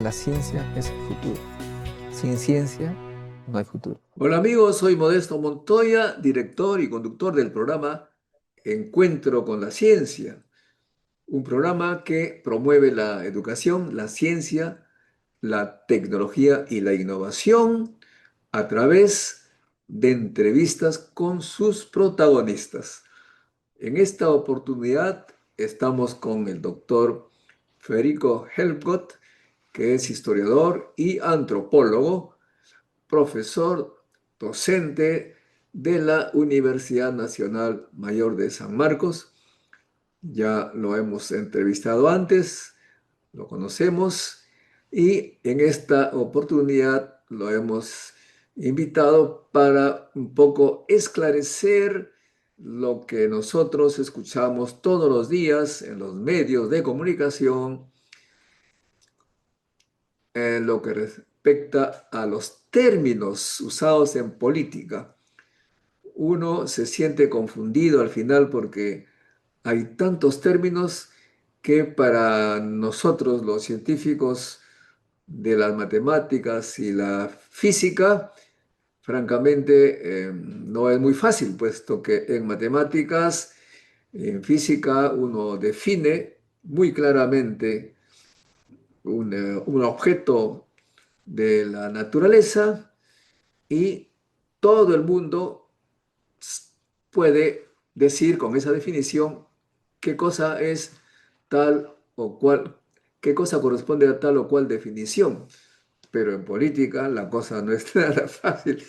La ciencia es el futuro. Sin ciencia no hay futuro. Hola amigos, soy Modesto Montoya, director y conductor del programa Encuentro con la Ciencia, un programa que promueve la educación, la ciencia, la tecnología y la innovación a través de entrevistas con sus protagonistas. En esta oportunidad estamos con el doctor Federico Helmgott, que es historiador y antropólogo, profesor docente de la Universidad Nacional Mayor de San Marcos. Ya lo hemos entrevistado antes, lo conocemos y en esta oportunidad lo hemos invitado para un poco esclarecer lo que nosotros escuchamos todos los días en los medios de comunicación en lo que respecta a los términos usados en política. Uno se siente confundido al final porque hay tantos términos que para nosotros los científicos de las matemáticas y la física, francamente, no es muy fácil, puesto que en matemáticas, en física, uno define muy claramente un objeto de la naturaleza y todo el mundo puede decir con esa definición qué cosa es tal o cual, qué cosa corresponde a tal o cual definición. Pero en política la cosa no es nada fácil.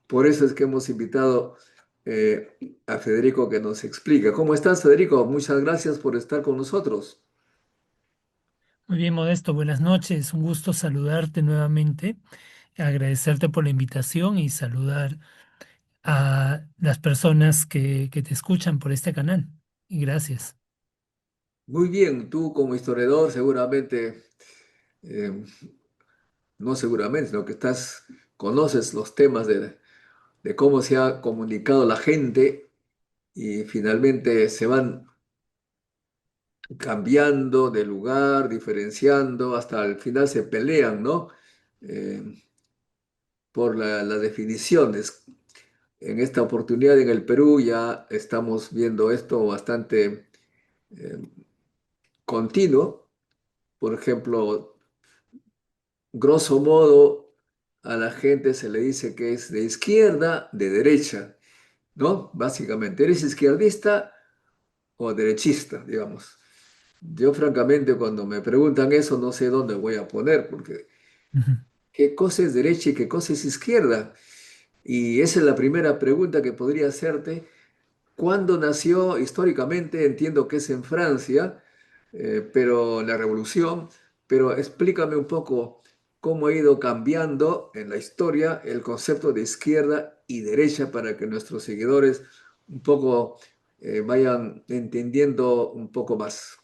Por eso es que hemos invitado a Federico que nos explique. ¿Cómo estás, Federico? Muchas gracias por estar con nosotros. Muy bien, Modesto, buenas noches. Un gusto saludarte nuevamente, agradecerte por la invitación y saludar a las personas que te escuchan por este canal. Y gracias. Muy bien, tú como historiador seguramente, eh, no seguramente, sino que conoces los temas de cómo se ha comunicado la gente y finalmente se van cambiando de lugar, diferenciando, hasta el final se pelean, ¿no? Eh, por las definiciones. En esta oportunidad en el Perú ya estamos viendo esto bastante eh, continuo. Por ejemplo, grosso modo, a la gente se le dice que es de izquierda, de derecha, ¿no? Básicamente, ¿eres izquierdista o derechista, digamos? Yo francamente cuando me preguntan eso no sé dónde voy a poner, porque Ujú. ¿qué cosa es derecha y qué cosa es izquierda? Y esa es la primera pregunta que podría hacerte. ¿Cuándo nació históricamente? Entiendo que es en Francia, pero la revolución, pero explícame un poco cómo ha ido cambiando en la historia el concepto de izquierda y derecha para que nuestros seguidores un poco vayan entendiendo un poco más.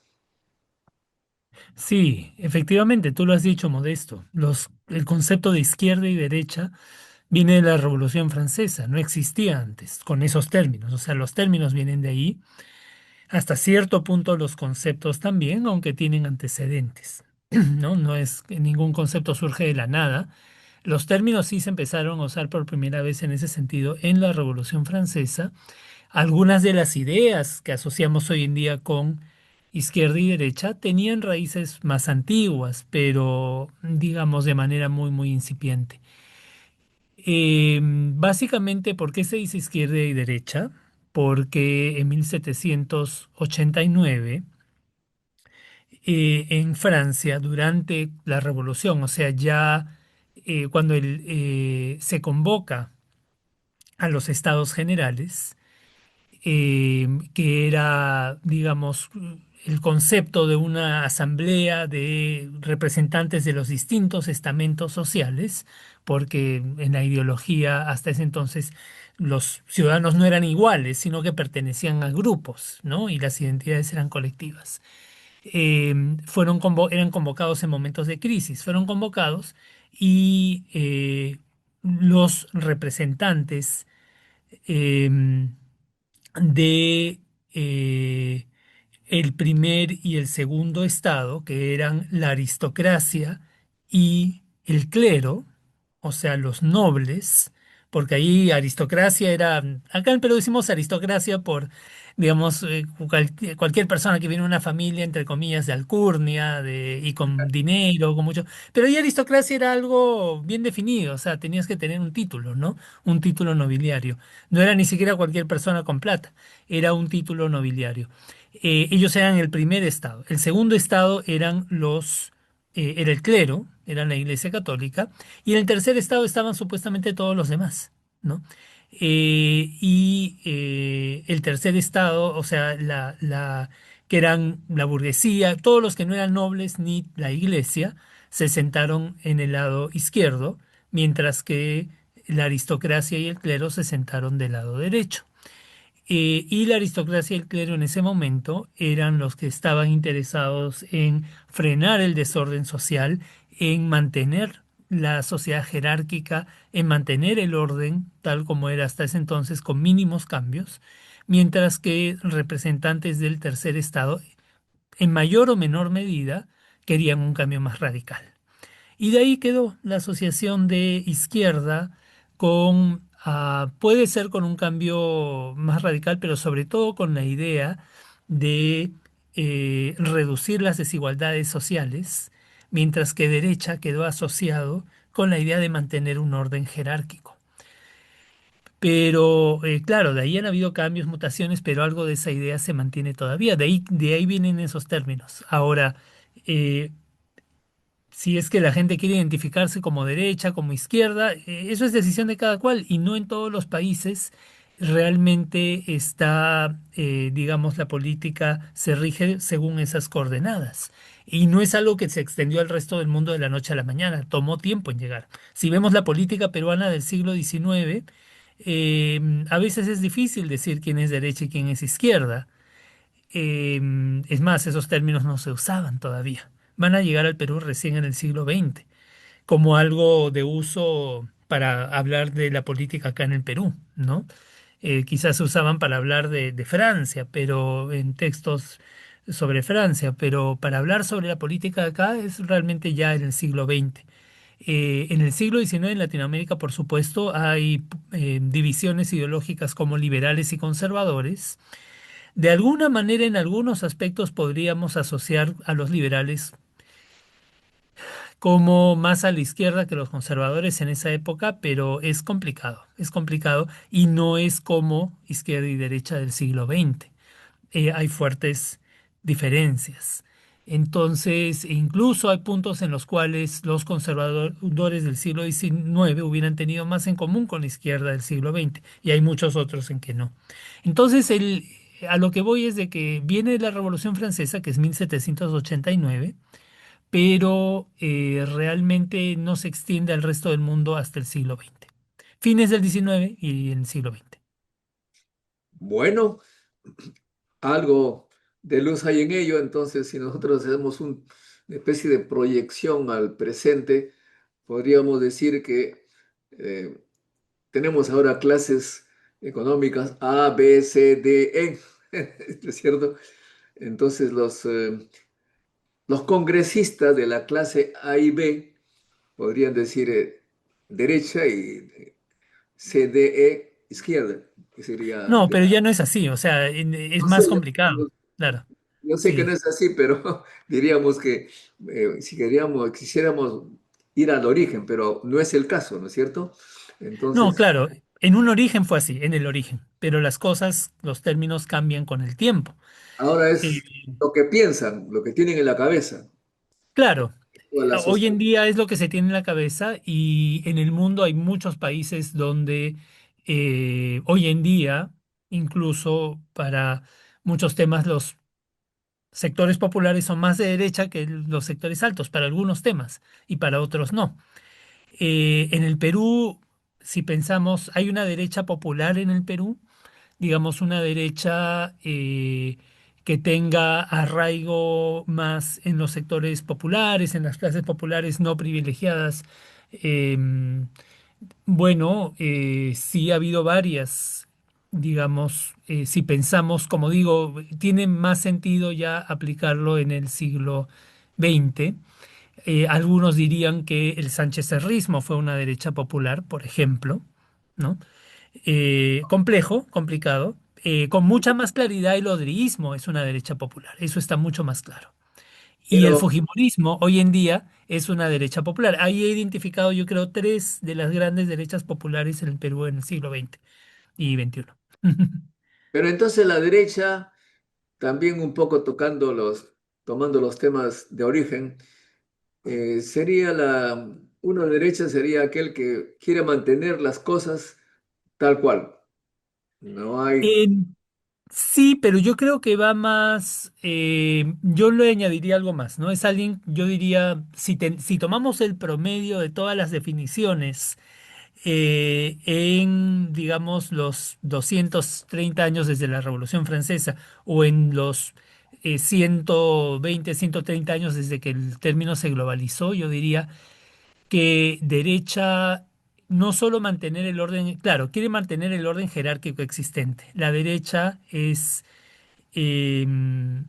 Sí, efectivamente, tú lo has dicho, Modesto. El concepto de izquierda y derecha viene de la Revolución Francesa, no existía antes con esos términos. O sea, los términos vienen de ahí. Hasta cierto punto los conceptos también, aunque tienen antecedentes, ¿no? No es que ningún concepto surge de la nada. Los términos sí se empezaron a usar por primera vez en ese sentido en la Revolución Francesa. Algunas de las ideas que asociamos hoy en día con izquierda y derecha tenían raíces más antiguas, pero digamos de manera muy incipiente. Básicamente, ¿por qué se dice izquierda y derecha? Porque en 1789 en Francia, durante la Revolución, o sea, ya cuando se convoca a los Estados Generales, que era, digamos, el concepto de una asamblea de representantes de los distintos estamentos sociales, porque en la ideología hasta ese entonces los ciudadanos no eran iguales, sino que pertenecían a grupos, ¿no? Y las identidades eran colectivas. Eran convocados en momentos de crisis, fueron convocados y los representantes em, de el primer y el segundo estado, que eran la aristocracia y el clero, o sea, los nobles, porque ahí aristocracia era, acá en Perú decimos aristocracia por, digamos, cualquier persona que viene de una familia, entre comillas, de alcurnia, y con dinero, con mucho, pero ahí aristocracia era algo bien definido, o sea, tenías que tener un título, ¿no? Un título nobiliario. No era ni siquiera cualquier persona con plata, era un título nobiliario. Ellos eran el primer estado. El segundo estado era el clero, era la Iglesia Católica, y en el tercer estado estaban supuestamente todos los demás, ¿no? El tercer estado, o sea, que eran la burguesía, todos los que no eran nobles ni la Iglesia, se sentaron en el lado izquierdo, mientras que la aristocracia y el clero se sentaron del lado derecho. Y la aristocracia y el clero en ese momento eran los que estaban interesados en frenar el desorden social, en mantener la sociedad jerárquica, en mantener el orden tal como era hasta ese entonces, con mínimos cambios, mientras que representantes del tercer estado, en mayor o menor medida, querían un cambio más radical. Y de ahí quedó la asociación de izquierda puede ser con un cambio más radical, pero sobre todo con la idea de reducir las desigualdades sociales, mientras que derecha quedó asociado con la idea de mantener un orden jerárquico. Pero claro, de ahí han habido cambios, mutaciones, pero algo de esa idea se mantiene todavía. De ahí vienen esos términos. Ahora, eh, si es que la gente quiere identificarse como derecha, como izquierda, eso es decisión de cada cual y no en todos los países realmente está, digamos, la política se rige según esas coordenadas. Y no es algo que se extendió al resto del mundo de la noche a la mañana, tomó tiempo en llegar. Si vemos la política peruana del siglo XIX, a veces es difícil decir quién es derecha y quién es izquierda. Es más, esos términos no se usaban todavía. Van a llegar al Perú recién en el siglo XX, como algo de uso para hablar de la política acá en el Perú, ¿no? Quizás se usaban para hablar de Francia, pero en textos sobre Francia, pero para hablar sobre la política de acá es realmente ya en el siglo XX. En el siglo XIX en Latinoamérica, por supuesto, hay divisiones ideológicas como liberales y conservadores. De alguna manera, en algunos aspectos podríamos asociar a los liberales como más a la izquierda que los conservadores en esa época, pero es complicado y no es como izquierda y derecha del siglo XX. Hay fuertes diferencias. Entonces, incluso hay puntos en los cuales los conservadores del siglo XIX hubieran tenido más en común con la izquierda del siglo XX y hay muchos otros en que no. Entonces, a lo que voy es de que viene la Revolución Francesa, que es 1789, pero realmente no se extiende al resto del mundo hasta el siglo XX. Fines del XIX y el siglo XX. Bueno, algo de luz hay en ello, entonces si nosotros hacemos una especie de proyección al presente, podríamos decir que eh, tenemos ahora clases económicas A, B, C, D, E, ¿no es cierto? Entonces los congresistas de la clase A y B podrían decir derecha y C, D, E, izquierda, que sería No, pero ya no es así, o sea, es no sé, más complicado, claro. yo sé que no Sí. es así, pero diríamos que si queríamos, quisiéramos ir al origen, pero no es el caso, ¿no es cierto? No, Entonces, claro, en un origen fue así, en el origen, pero las cosas, los términos cambian con el tiempo. ahora Eh, es lo que piensan, lo que tienen en la cabeza, claro, toda la hoy sociedad. en día es lo que se tiene en la cabeza y en el mundo hay muchos países donde hoy en día, incluso para muchos temas, los sectores populares son más de derecha que los sectores altos, para algunos temas y para otros no. En el Perú, si pensamos, hay una derecha popular en el Perú, digamos una derecha que tenga arraigo más en los sectores populares, en las clases populares no privilegiadas. Em, bueno, sí ha habido varias, digamos, si pensamos, como digo, tiene más sentido ya aplicarlo en el siglo XX. Algunos dirían que el sanchecerrismo fue una derecha popular, por ejemplo, ¿no? Complejo, complicado. Con mucha más claridad el odriísmo es una derecha popular, eso está mucho más claro. Y el Pero, fujimorismo hoy en día es una derecha popular. Ahí he identificado, yo creo, tres de las grandes derechas populares en el Perú en el siglo XX y XXI. pero entonces la derecha, también un poco tomando los temas de origen, sería una derecha sería aquel que quiere mantener las cosas tal cual. No hay, Eh, sí, pero yo creo que va más, yo le añadiría algo más, ¿no? Es alguien, yo diría, si tomamos el promedio de todas las definiciones en, digamos, los 230 años desde la Revolución Francesa o en los 120, 130 años desde que el término se globalizó, yo diría que derecha no solo mantener el orden, claro, quiere mantener el orden jerárquico existente. La derecha es, en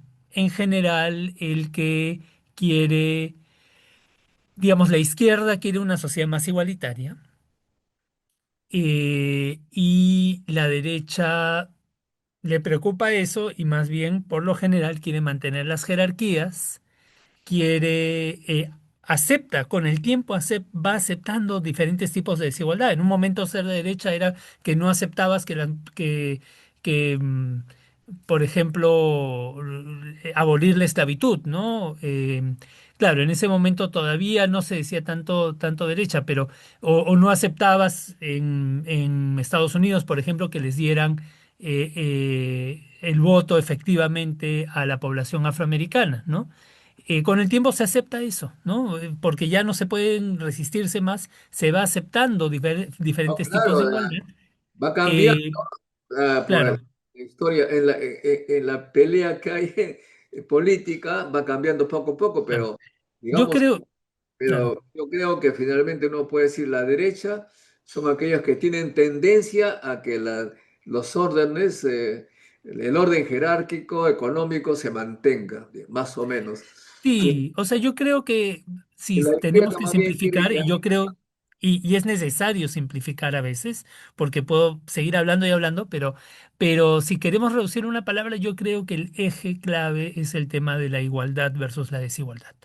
general, el que quiere, digamos, la izquierda quiere una sociedad más igualitaria. Y la derecha le preocupa eso y más bien, por lo general, quiere mantener las jerarquías, quiere, acepta, con el tiempo va aceptando diferentes tipos de desigualdad. En un momento ser de derecha era que no aceptabas que, por ejemplo, abolir la esclavitud, ¿no? Claro, en ese momento todavía no se decía tanto derecha, pero o no aceptabas en Estados Unidos, por ejemplo, que les dieran el voto efectivamente a la población afroamericana, ¿no? Con el tiempo se acepta eso, ¿no? Porque ya no se pueden resistirse más, se va aceptando no, diferentes tipos de claro, igualdad. va cambiando Eh, por la claro, historia, en la pelea que hay política, va cambiando poco a poco, claro. pero Yo digamos, creo, claro. pero yo creo que finalmente uno puede decir la derecha son aquellos que tienen tendencia a que los órdenes, el orden jerárquico económico se mantenga, más o menos. Y, Sí, o sea, yo creo que y si la tenemos izquierda que más bien quiere simplificar, que y yo creo, y es necesario simplificar a veces, porque puedo seguir hablando y hablando, pero si queremos reducir una palabra, yo creo que el eje clave es el tema de la igualdad versus la desigualdad.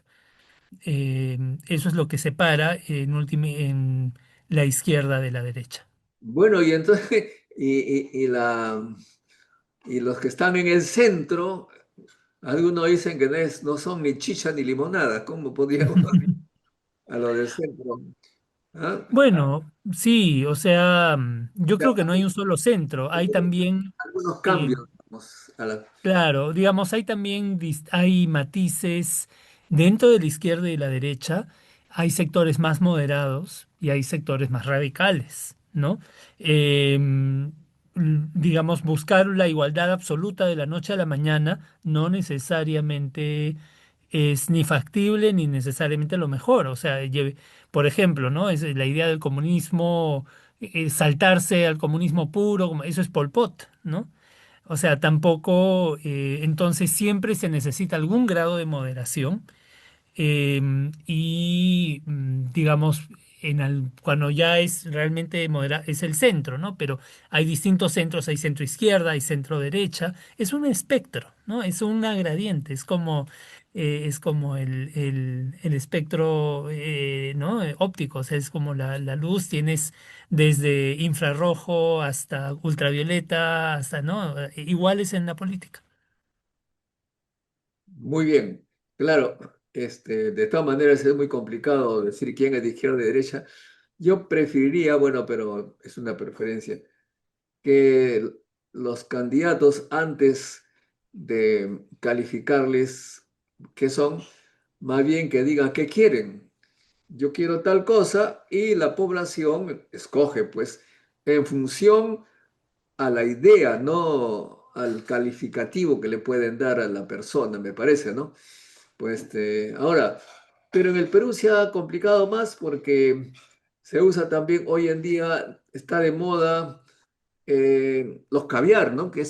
Eso es lo que separa en la izquierda de la derecha. bueno, y entonces, y los que están en el centro, algunos dicen que no son ni chicha ni limonada. ¿Cómo podríamos a lo del centro? ¿Ah? Bueno, sí, o sea, yo Ya, creo que no hay un solo centro, hay también, algunos eh, cambios, vamos, claro, digamos, hay también, hay matices dentro de la izquierda y la derecha, hay sectores más moderados y hay sectores más radicales, ¿no? Digamos, buscar la igualdad absoluta de la noche a la mañana no necesariamente es ni factible ni necesariamente lo mejor. O sea, por ejemplo, ¿no? Es la idea del comunismo, saltarse al comunismo puro, eso es Pol Pot, ¿no? O sea, tampoco, entonces siempre se necesita algún grado de moderación y digamos, cuando ya es realmente es el centro, ¿no? Pero hay distintos centros, hay centro izquierda, hay centro derecha, es un espectro, ¿no? Es una gradiente, es como el espectro, ¿no? Óptico, o sea, es como la luz, tienes desde infrarrojo hasta ultravioleta, hasta, ¿no? Iguales en la política. muy bien. Claro, de todas maneras es muy complicado decir quién es de izquierda y de derecha. Yo preferiría, bueno, pero es una preferencia, que los candidatos antes de calificarles qué son, más bien que digan qué quieren. Yo quiero tal cosa y la población escoge, pues, en función a la idea, no al calificativo que le pueden dar a la persona, me parece, ¿no? Pues, ahora, pero en el Perú se ha complicado más porque se usa también hoy en día, está de moda los caviar, ¿no? Que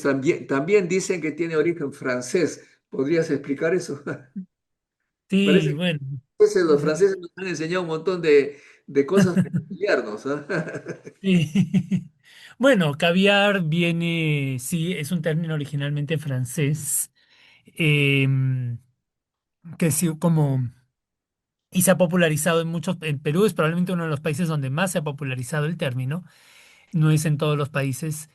también dicen que tiene origen francés. ¿Podrías explicar eso? Sí, Parece bueno. Los franceses nos han enseñado un montón de cosas para estudiarnos, ¿ah? Sí. Bueno, caviar viene, sí, es un término originalmente francés, em, que sí, como, y se ha popularizado en muchos, en Perú es probablemente uno de los países donde más se ha popularizado el término, no es en todos los países.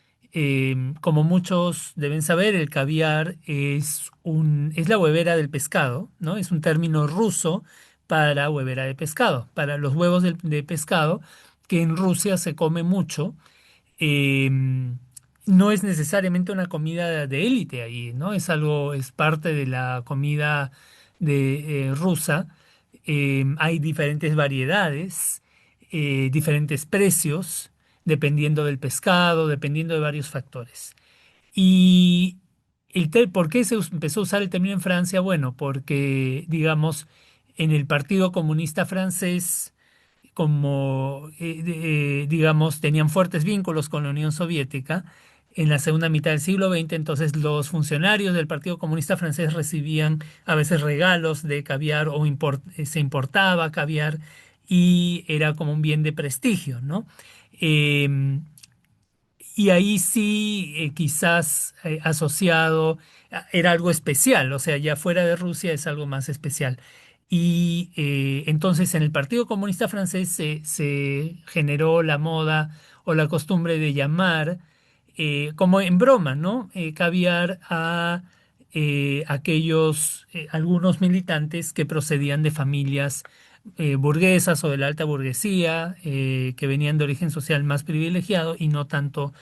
Como muchos deben saber, el caviar es la huevera del pescado, ¿no? Es un término ruso para huevera de pescado, para los huevos de pescado, que en Rusia se come mucho. eh, no es necesariamente una comida de élite ahí, ¿no? Es algo, es parte de la comida rusa. Hay diferentes variedades, diferentes precios, dependiendo del pescado, dependiendo de varios factores. Y ¿por qué empezó a usar el término en Francia? Bueno, porque, digamos, en el Partido Comunista Francés, como, digamos, tenían fuertes vínculos con la Unión Soviética. En la segunda mitad del siglo XX, entonces los funcionarios del Partido Comunista Francés recibían a veces regalos de caviar o se importaba caviar y era como un bien de prestigio, ¿no? Em, y ahí sí, quizás asociado, era algo especial, o sea, ya fuera de Rusia es algo más especial. Y entonces en el Partido Comunista Francés se generó la moda o la costumbre de llamar, como en broma, ¿no? Caviar a algunos militantes que procedían de familias burguesas o de la alta burguesía, que venían de origen social más privilegiado y no tanto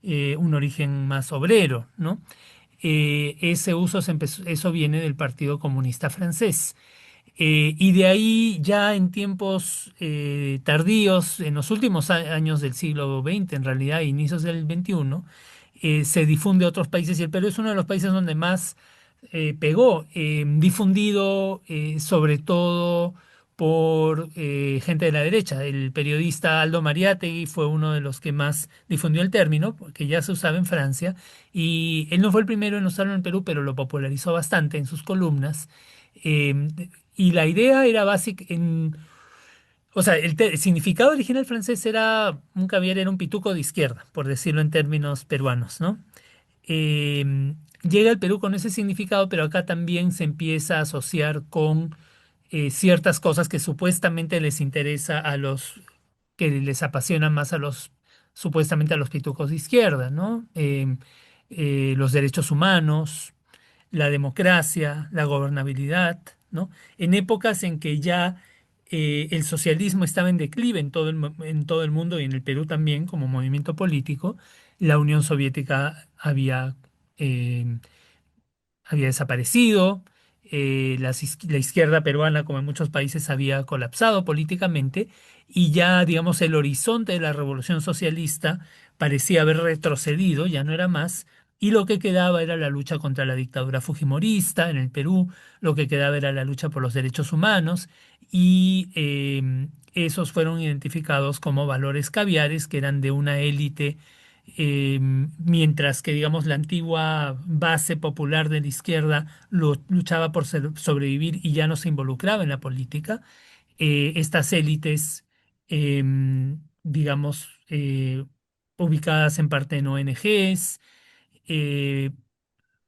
un origen más obrero, ¿no? Ese uso eso viene del Partido Comunista Francés. Y de ahí ya en tiempos tardíos, en los últimos años del siglo XX, en realidad, inicios del XXI, se difunde a otros países y el Perú es uno de los países donde más pegó, difundido sobre todo por gente de la derecha. El periodista Aldo Mariátegui fue uno de los que más difundió el término, porque ya se usaba en Francia, y él no fue el primero en usarlo en Perú, pero lo popularizó bastante en sus columnas. Eh, y la idea era básica o sea, el significado original francés era un caviar, era un pituco de izquierda, por decirlo en términos peruanos, ¿no? Llega al Perú con ese significado, pero acá también se empieza a asociar con ciertas cosas que supuestamente les interesa a los que les apasiona más supuestamente a los pitucos de izquierda, ¿no? Los derechos humanos, la democracia, la gobernabilidad, ¿no? En épocas en que ya el socialismo estaba en declive en todo el mundo y en el Perú también como movimiento político, la Unión Soviética eh, había desaparecido, la izquierda peruana, como en muchos países, había colapsado políticamente y ya, digamos, el horizonte de la revolución socialista parecía haber retrocedido, ya no era más, y lo que quedaba era la lucha contra la dictadura fujimorista en el Perú, lo que quedaba era la lucha por los derechos humanos y esos fueron identificados como valores caviares que eran de una élite mientras que, digamos, la antigua base popular de la izquierda luchaba por sobrevivir y ya no se involucraba en la política, estas élites, digamos, ubicadas en parte en ONGs, eh,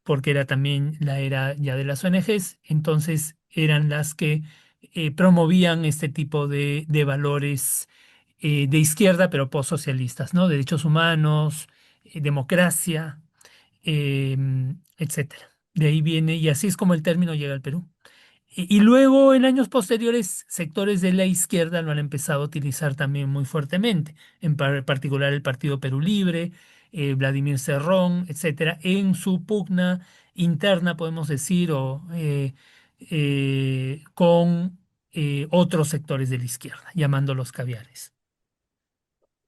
porque era también la era ya de las ONGs, entonces eran las que promovían este tipo de valores de izquierda, pero postsocialistas, ¿no? Derechos humanos, democracia, eh, etcétera. De ahí viene, y así es como el término llega al Perú. Y luego, en años posteriores, sectores de la izquierda lo han empezado a utilizar también muy fuertemente, particular el Partido Perú Libre, Vladimir Cerrón, etcétera, en su pugna interna, podemos decir, con otros sectores de la izquierda, llamándolos caviares.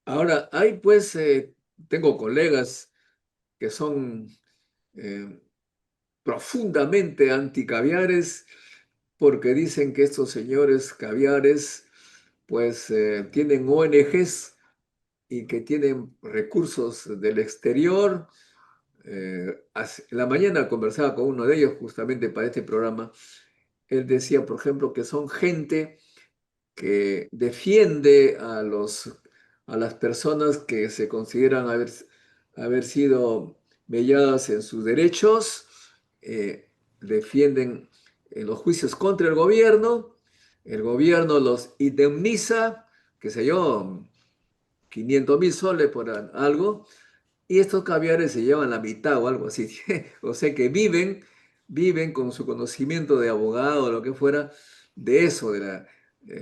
Ahora, hay pues, tengo colegas que son eh, profundamente anticaviares porque dicen que estos señores caviares pues tienen ONGs y que tienen recursos del exterior. En la mañana conversaba con uno de ellos justamente para este programa él decía, por ejemplo, que son gente que defiende a las personas que se consideran haber sido melladas en sus derechos, defienden en los juicios contra el gobierno los indemniza, qué sé yo, 500.000 soles por algo, y estos caviares se llevan la mitad o algo así. O sea que viven con su conocimiento de abogado o lo que fuera, de eso,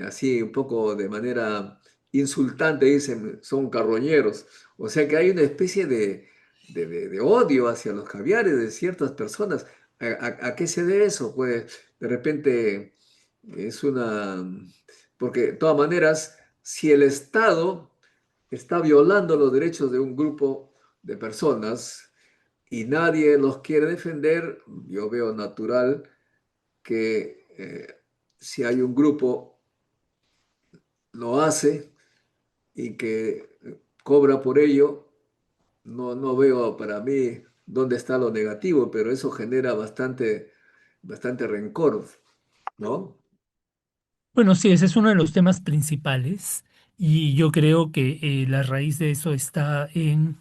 así un poco de manera insultante, dicen, son carroñeros. O sea que hay una especie de odio hacia los caviares de ciertas personas. ¿A qué se debe eso? Pues de repente es una... Porque de todas maneras, si el Estado está violando los derechos de un grupo de personas y nadie los quiere defender, yo veo natural que si hay un grupo lo hace y que cobra por ello, no veo para mí dónde está lo negativo, pero eso genera bastante rencor, ¿no? Bueno, sí, ese es uno de los temas principales y yo creo que la raíz de eso está en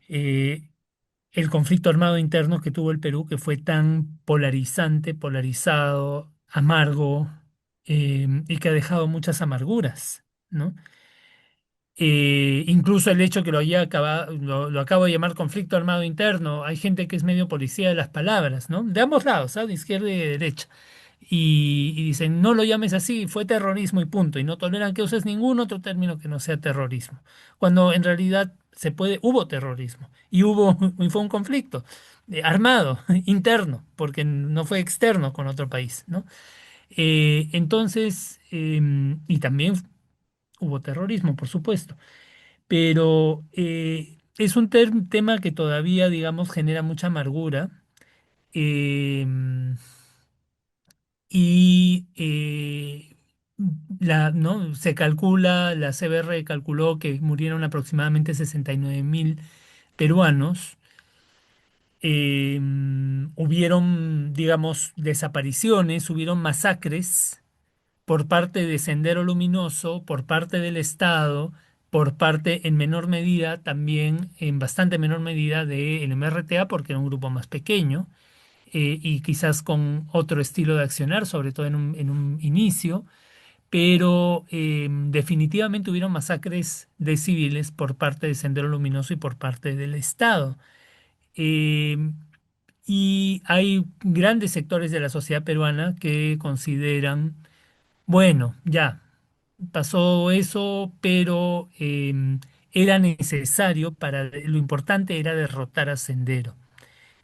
eh, el conflicto armado interno que tuvo el Perú, que fue tan polarizante, polarizado, amargo, y que ha dejado muchas amarguras, ¿no? Incluso el hecho que lo acabo de llamar conflicto armado interno, hay gente que es medio policía de las palabras, ¿no? De ambos lados, ¿ah? De izquierda y de derecha. Y dicen, no lo llames así, fue terrorismo y punto, y no toleran que uses ningún otro término que no sea terrorismo, cuando en realidad hubo terrorismo y fue un conflicto armado, interno, porque no fue externo con otro país, ¿no? Entonces, y también hubo terrorismo, por supuesto, pero es un tema que todavía, digamos, genera mucha amargura. em, y ¿no? Se calcula, la CBR calculó que murieron aproximadamente 69.000 peruanos. Hubieron, digamos, desapariciones, hubieron masacres por parte de Sendero Luminoso, por parte del Estado, por parte en menor medida, también en bastante menor medida del MRTA, porque era un grupo más pequeño y quizás con otro estilo de accionar, sobre todo en un inicio, pero definitivamente hubieron masacres de civiles por parte de Sendero Luminoso y por parte del Estado. Eh, y hay grandes sectores de la sociedad peruana que consideran, bueno, ya pasó eso, pero era necesario lo importante era derrotar a Sendero,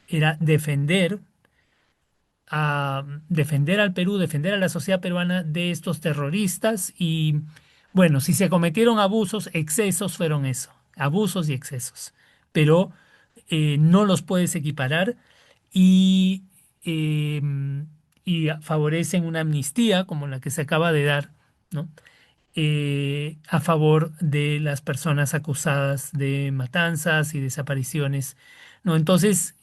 era defender al Perú, defender a la sociedad peruana de estos terroristas y bueno, si se cometieron abusos, excesos fueron eso, abusos y excesos, pero no los puedes equiparar y, eh, y favorecen una amnistía como la que se acaba de dar, ¿no? A favor de las personas acusadas de matanzas y desapariciones, ¿no? Entonces,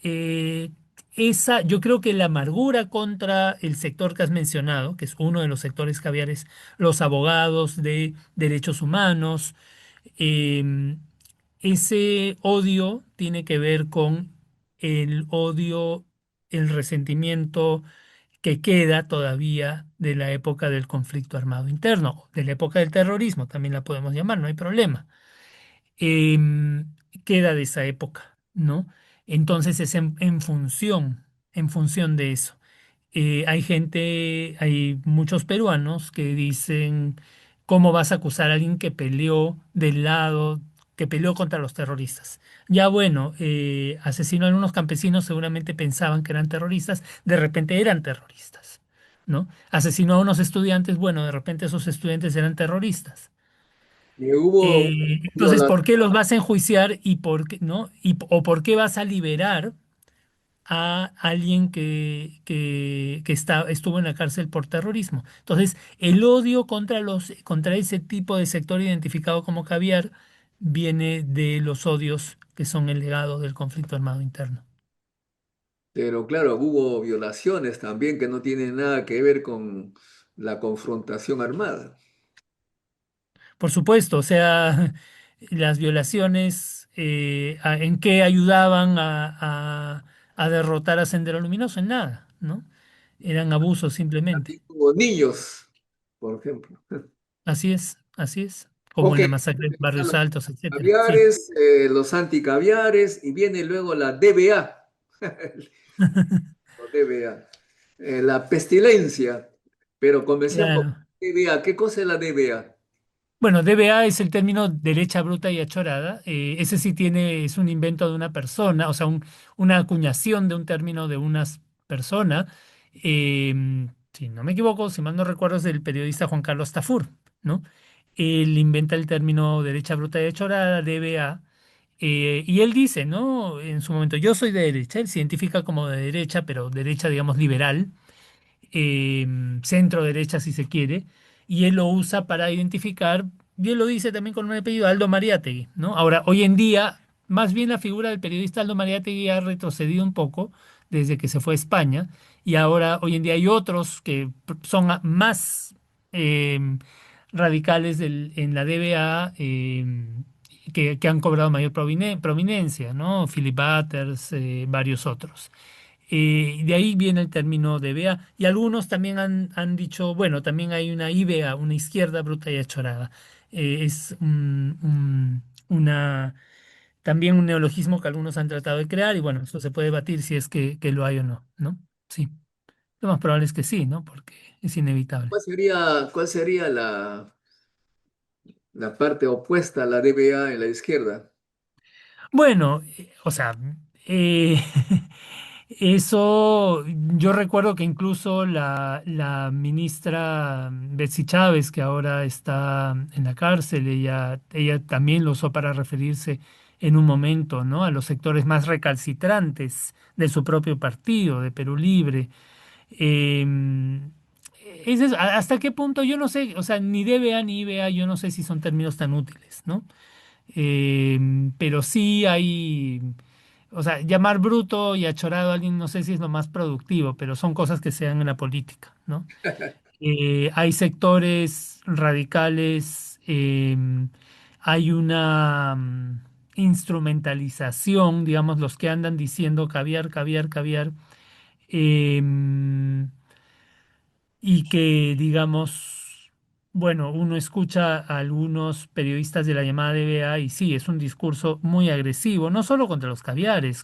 yo creo que la amargura contra el sector que has mencionado, que es uno de los sectores caviares, los abogados de derechos humanos, eh, ese odio tiene que ver con el odio, el resentimiento que queda todavía de la época del conflicto armado interno, de la época del terrorismo, también la podemos llamar, no hay problema. Queda de esa época, ¿no? Entonces es en función de eso. Hay muchos peruanos que dicen, ¿cómo vas a acusar a alguien que peleó del lado, que peleó contra los terroristas? Ya bueno, asesinó a algunos campesinos, seguramente pensaban que eran terroristas, de repente eran terroristas, ¿no? Asesinó a unos estudiantes, bueno, de repente esos estudiantes eran terroristas. Y hubo Entonces, ¿por qué los vas a enjuiciar y por qué, ¿no? O por qué vas a liberar a alguien que estuvo en la cárcel por terrorismo? Entonces, el odio contra ese tipo de sector identificado como caviar viene de los odios que son el legado del conflicto armado interno. Pero claro, hubo violaciones también que no tienen nada que ver con la confrontación armada. Por supuesto, o sea, las violaciones, ¿en qué ayudaban a derrotar a Sendero Luminoso? En nada, ¿no? Eran abusos simplemente. También hubo niños, por ejemplo. Así es, como Ok, en la masacre de están Barrios los Altos, etcétera. Sí. caviares, los anticaviares y viene luego la DBA, o DBA, la pestilencia. Pero comencemos con Claro. DBA. ¿Qué cosa es la DBA? Bueno, DBA es el término derecha bruta y achorada. Ese sí es un invento de una persona, o sea, una acuñación de un término de una persona. Si no me equivoco, si mal no recuerdo, es del periodista Juan Carlos Tafur, ¿no? Él inventa el término derecha bruta y achorada, DBA, y él dice, ¿no? En su momento, yo soy de derecha, él se identifica como de derecha, pero derecha, digamos, liberal, eh, centro derecha si se quiere, y él lo usa para identificar, y él lo dice también con un apellido, Aldo Mariátegui, ¿no? Ahora, hoy en día, más bien la figura del periodista Aldo Mariátegui ha retrocedido un poco desde que se fue a España, y ahora, hoy en día hay otros que son más eh, radicales en la DBA, que han cobrado mayor prominencia, ¿no? Philip Butters, varios otros. De ahí viene el término DBA. Y algunos también han dicho, bueno, también hay una IBA, una izquierda bruta y achorada. Es también un neologismo que algunos han tratado de crear y bueno, esto se puede debatir si es que lo hay o no, ¿no? Sí, lo más probable es que sí, ¿no? Porque es inevitable. ¿Cuál sería la parte opuesta a la DBA en la izquierda? Bueno, o sea, eh, eso yo recuerdo que incluso la ministra Betsy Chávez, que ahora está en la cárcel, ella también lo usó para referirse en un momento, ¿no? A los sectores más recalcitrantes de su propio partido, de Perú Libre. Eh, ¿Hasta qué punto? Yo no sé, o sea, ni DBA ni IBA, yo no sé si son términos tan útiles, ¿no? Eh, pero sí hay, o sea, llamar bruto y achorado a alguien no sé si es lo más productivo, pero son cosas que se dan en la política, ¿no? Hay sectores radicales, hay una instrumentalización, digamos, los que andan diciendo caviar, caviar, caviar, em, y que, digamos, bueno, uno escucha a algunos periodistas de la llamada DBA y sí, es un discurso muy agresivo, no solo contra los caviares,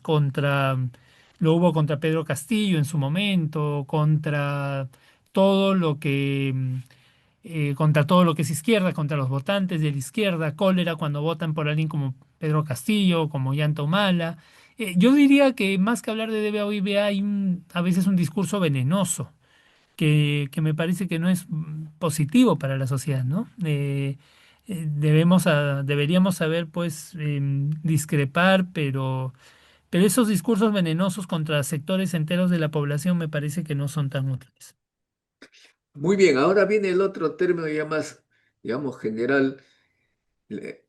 lo hubo contra Pedro Castillo en su momento, todo lo que, contra todo lo que es izquierda, contra los votantes de la izquierda, cólera cuando votan por alguien como Pedro Castillo, como Yanto Humala. Yo diría que más que hablar de DBA o IBA hay a veces un discurso venenoso que me parece que no es positivo para la sociedad, ¿no? Deberíamos saber, pues, discrepar, pero esos discursos venenosos contra sectores enteros de la población me parece que no son tan útiles. Muy bien, ahora viene el otro término ya más, digamos, general. Le-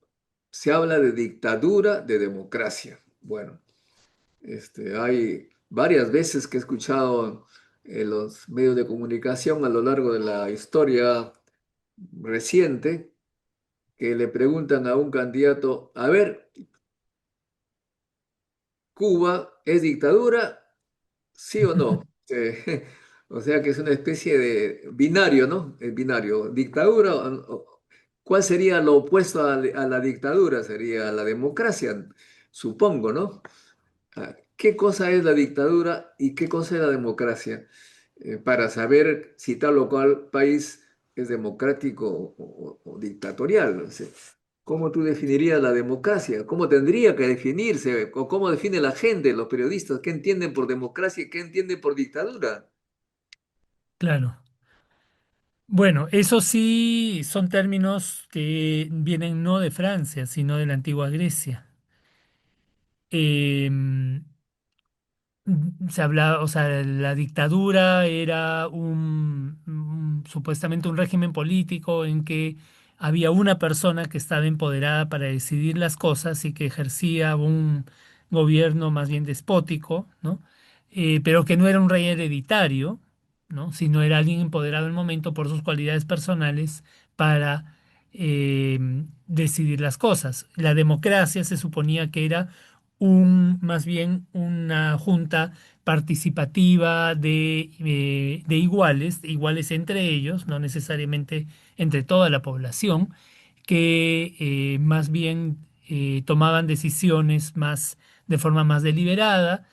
Se habla de dictadura, de democracia. Bueno, hay varias veces que he escuchado en los medios de comunicación a lo largo de la historia reciente que le preguntan a un candidato, a ver, ¿Cuba es dictadura? ¿Sí o no? O sea que es una especie de binario, ¿no? El binario. ¿Dictadura? ¿Cuál sería lo opuesto a la dictadura? Sería la democracia, supongo, ¿no? ¿Qué cosa es la dictadura y qué cosa es la democracia? Para saber si tal o cual país es democrático o dictatorial. No sé. ¿Cómo tú definirías la democracia? ¿Cómo tendría que definirse? ¿O cómo define la gente, los periodistas? ¿Qué entienden por democracia y qué entienden por dictadura? Claro. Bueno, eso sí son términos que vienen no de Francia, sino de la antigua Grecia. Em, Se hablaba, o sea, la dictadura era supuestamente un régimen político en que había una persona que estaba empoderada para decidir las cosas y que ejercía un gobierno más bien despótico, ¿no? pero que no era un rey hereditario, ¿no? Sino era alguien empoderado en el momento por sus cualidades personales para eh, decidir las cosas. La democracia se suponía que era más bien una junta participativa de iguales, iguales entre ellos, no necesariamente entre toda la población, que más bien tomaban decisiones más de forma más deliberada,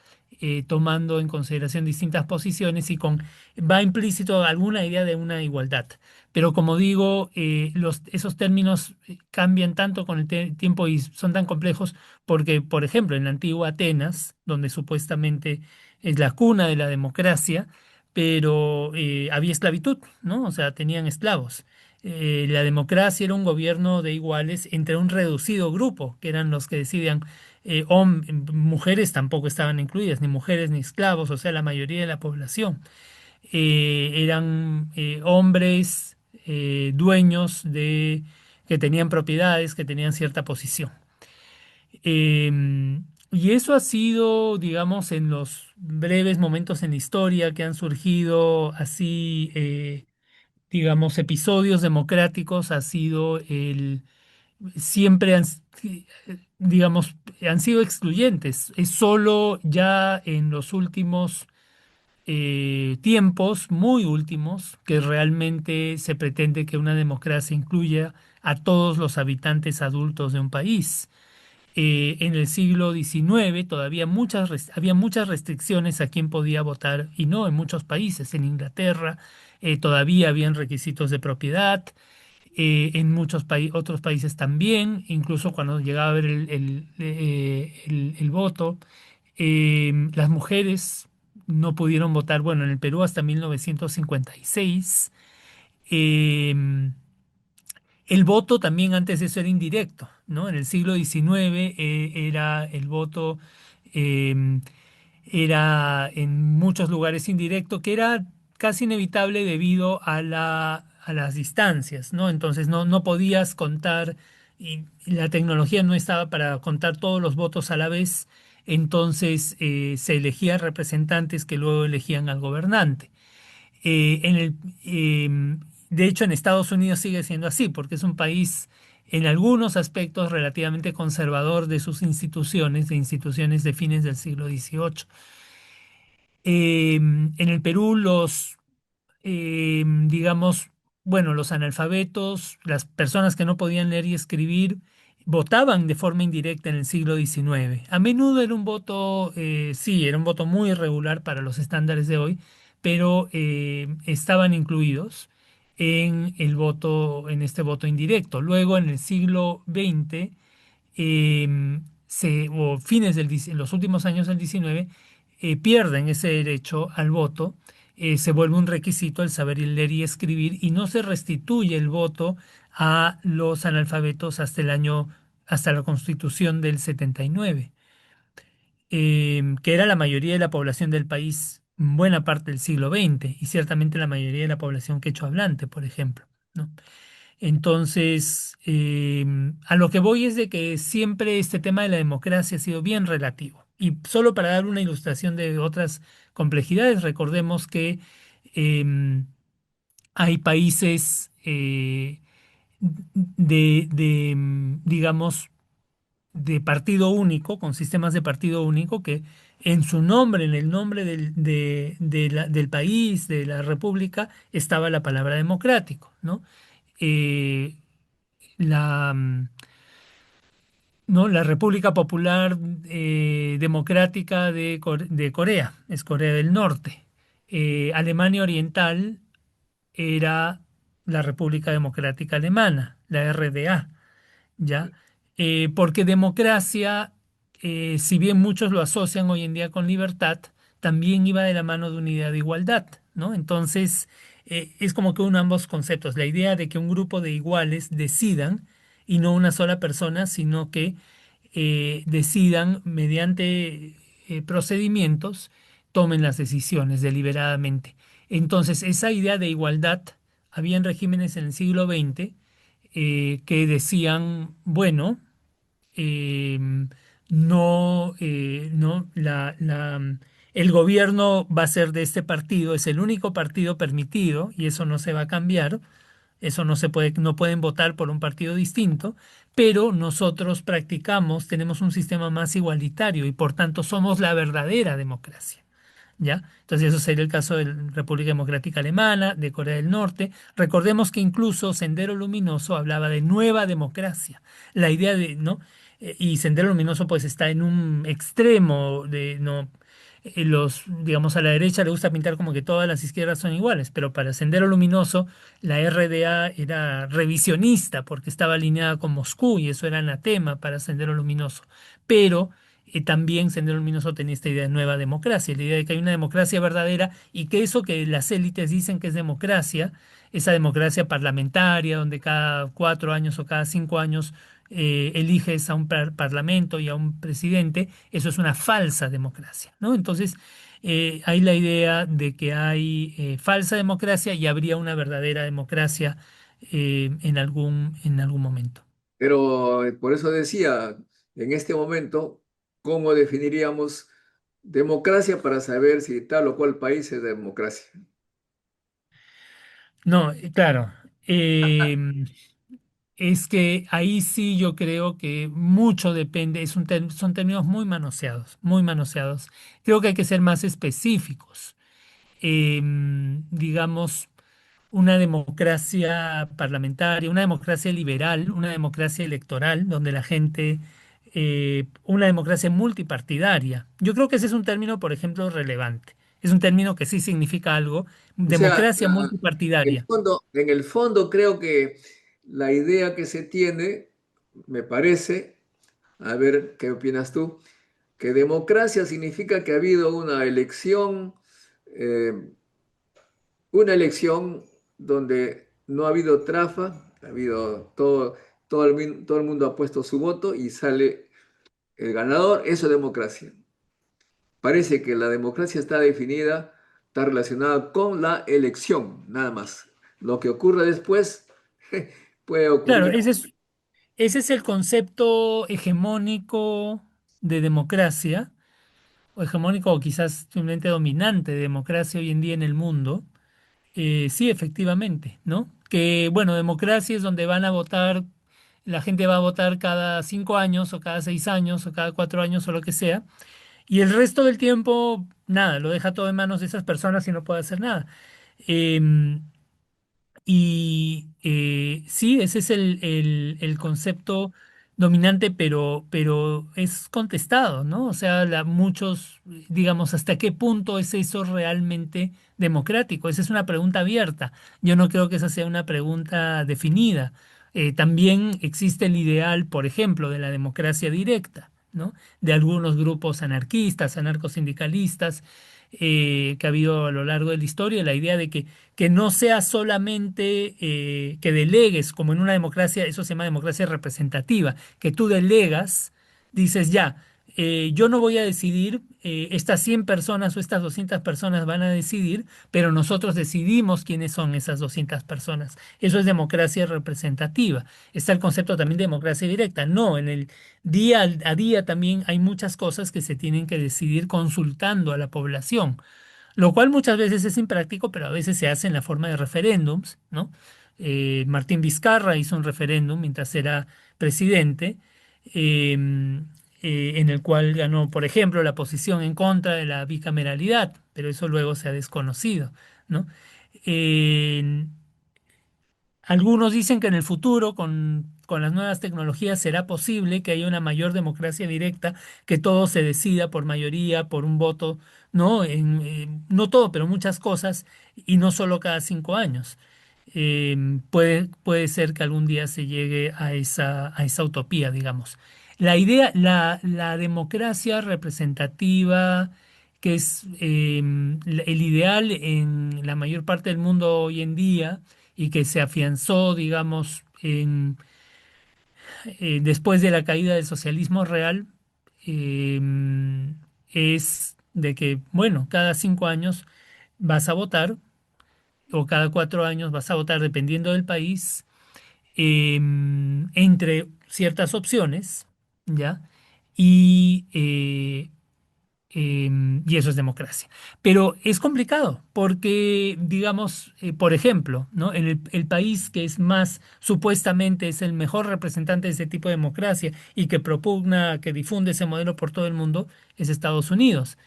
tomando en consideración distintas posiciones y con va implícito alguna idea de una igualdad. Pero como digo, esos términos cambian tanto con el tiempo y son tan complejos porque, por ejemplo, en la antigua Atenas, donde supuestamente es la cuna de la democracia, pero había esclavitud, ¿no? O sea, tenían esclavos. La democracia era un gobierno de iguales entre un reducido grupo, que eran los que decidían. Mujeres tampoco estaban incluidas, ni mujeres ni esclavos, o sea, la mayoría de la población. Eran hombres dueños que tenían propiedades, que tenían cierta posición. Y eso ha sido, digamos, en los breves momentos en la historia que han surgido así, digamos, episodios democráticos, ha sido siempre digamos, han sido excluyentes. Es solo ya en los últimos tiempos, muy últimos, que realmente se pretende que una democracia incluya a todos los habitantes adultos de un país. En el siglo XIX todavía había muchas restricciones a quién podía votar y no en muchos países. En Inglaterra todavía habían requisitos de propiedad, en muchos otros países también, incluso cuando llegaba a haber el voto, las mujeres no pudieron votar, bueno, en el Perú hasta 1956. em, el voto también antes de eso era indirecto, ¿no? En el siglo XIX era el voto, eh, era en muchos lugares indirecto, que era casi inevitable debido a las distancias, ¿no? Entonces no podías contar y la tecnología no estaba para contar todos los votos a la vez, entonces se elegían representantes que luego elegían al gobernante. Eh, en el, de hecho, en Estados Unidos sigue siendo así, porque es un país en algunos aspectos relativamente conservador de sus instituciones, de instituciones de fines del siglo XVIII. En el Perú, digamos, bueno, los analfabetos, las personas que no podían leer y escribir, votaban de forma indirecta en el siglo XIX. A menudo era un voto, sí, era un voto muy irregular para los estándares de hoy, pero estaban incluidos en el voto, en este voto indirecto. Luego, en el siglo XX, o fines en los últimos años del XIX, pierden ese derecho al voto, se vuelve un requisito el saber leer y escribir y no se restituye el voto a los analfabetos hasta la Constitución del 79, que era la mayoría de la población del país, buena parte del siglo XX y ciertamente la mayoría de la población quechua hablante, por ejemplo, ¿no? Entonces, a lo que voy es de que siempre este tema de la democracia ha sido bien relativo. Y solo para dar una ilustración de otras complejidades, recordemos que em, hay países digamos, de partido único, con sistemas de partido único, que en su nombre, en el nombre del país, de la república, estaba la palabra democrático, ¿no? Eh, la, mm, ¿no? La República Popular Democrática de Corea, es Corea del Norte. Alemania Oriental era la República Democrática Alemana, la RDA, ¿ya? Porque democracia, si bien muchos lo asocian hoy en día con libertad, también iba de la mano de una idea de igualdad, ¿no? Entonces, es como que uno ambos conceptos, la idea de que un grupo de iguales decidan, y no una sola persona, sino que decidan mediante procedimientos, tomen las decisiones deliberadamente. Entonces, esa idea de igualdad, habían regímenes en el siglo XX que decían, bueno, eh, no, no, El gobierno va a ser de este partido, es el único partido permitido y eso no se va a cambiar. Eso no se puede, no pueden votar por un partido distinto, pero nosotros practicamos, tenemos un sistema más igualitario y por tanto somos la verdadera democracia. ¿Ya? Entonces eso sería el caso de la República Democrática Alemana, de Corea del Norte. Recordemos que incluso Sendero Luminoso hablaba de nueva democracia. La idea de, ¿no? Y Sendero Luminoso pues está en un extremo de, ¿no? Digamos, a la derecha le gusta pintar como que todas las izquierdas son iguales, pero para Sendero Luminoso la RDA era revisionista porque estaba alineada con Moscú y eso era anatema para Sendero Luminoso. Pero también Sendero Luminoso tenía esta idea de nueva democracia, la idea de que hay una democracia verdadera y que eso que las élites dicen que es democracia, esa democracia parlamentaria, donde cada 4 años o cada 5 años eliges a un parlamento y a un presidente, eso es una falsa democracia, ¿no? Entonces, hay la idea de que hay falsa democracia y habría una verdadera democracia en algún momento. Pero por eso decía, en este momento, ¿cómo definiríamos democracia para saber si tal o cual país es democracia? No, claro. Es que ahí sí yo creo que mucho depende, son términos muy manoseados, muy manoseados. Creo que hay que ser más específicos. Digamos, una democracia parlamentaria, una democracia liberal, una democracia electoral, donde la gente, una democracia multipartidaria. Yo creo que ese es un término, por ejemplo, relevante. Es un término que sí significa algo. O sea, Democracia multipartidaria. en el fondo creo que la idea que se tiene, me parece, a ver qué opinas tú, que democracia significa que ha habido eh, una elección donde no ha habido trafa, ha habido todo el mundo ha puesto su voto y sale el ganador, eso es democracia. Parece que la democracia está definida, está relacionada con la elección, nada más. Lo que ocurre después puede Claro, ocurrir. ese es el concepto hegemónico de democracia, o hegemónico o quizás simplemente dominante de democracia hoy en día en el mundo. Sí, efectivamente, ¿no? Que, bueno, democracia es donde van a votar, la gente va a votar cada 5 años o cada 6 años o cada 4 años o lo que sea, y el resto del tiempo, nada, lo deja todo en manos de esas personas y no puede hacer nada. Em, y sí, ese es el concepto dominante, pero es contestado, ¿no? O sea, muchos, digamos, ¿hasta qué punto es eso realmente democrático? Esa es una pregunta abierta. Yo no creo que esa sea una pregunta definida. También existe el ideal, por ejemplo, de la democracia directa, ¿no? De algunos grupos anarquistas, anarcosindicalistas, que ha habido a lo largo de la historia, la idea de que no sea solamente que delegues, como en una democracia, eso se llama democracia representativa, que tú delegas, dices ya, yo no voy a decidir, estas 100 personas o estas 200 personas van a decidir, pero nosotros decidimos quiénes son esas 200 personas. Eso es democracia representativa. Está el concepto también de democracia directa. No, en el día a día también hay muchas cosas que se tienen que decidir consultando a la población, lo cual muchas veces es impráctico, pero a veces se hace en la forma de referéndums, ¿no? Martín Vizcarra hizo un referéndum mientras era presidente, eh, en el cual ganó, por ejemplo, la posición en contra de la bicameralidad, pero eso luego se ha desconocido, ¿no? Eh, Algunos dicen que en el futuro, con las nuevas tecnologías, será posible que haya una mayor democracia directa, que todo se decida por mayoría, por un voto, ¿no? No todo, pero muchas cosas, y no solo cada 5 años. Puede ser que algún día se llegue a esa utopía, digamos. La democracia representativa, que es el ideal en la mayor parte del mundo hoy en día, y que se afianzó, digamos, después de la caída del socialismo real, eh, es de que, bueno, cada 5 años vas a votar o cada 4 años vas a votar, dependiendo del país, entre ciertas opciones, ¿ya? Y y eso es democracia. Pero es complicado porque, digamos, por ejemplo, ¿no? El país que es más, supuestamente es el mejor representante de ese tipo de democracia y que propugna, que difunde ese modelo por todo el mundo, es Estados Unidos.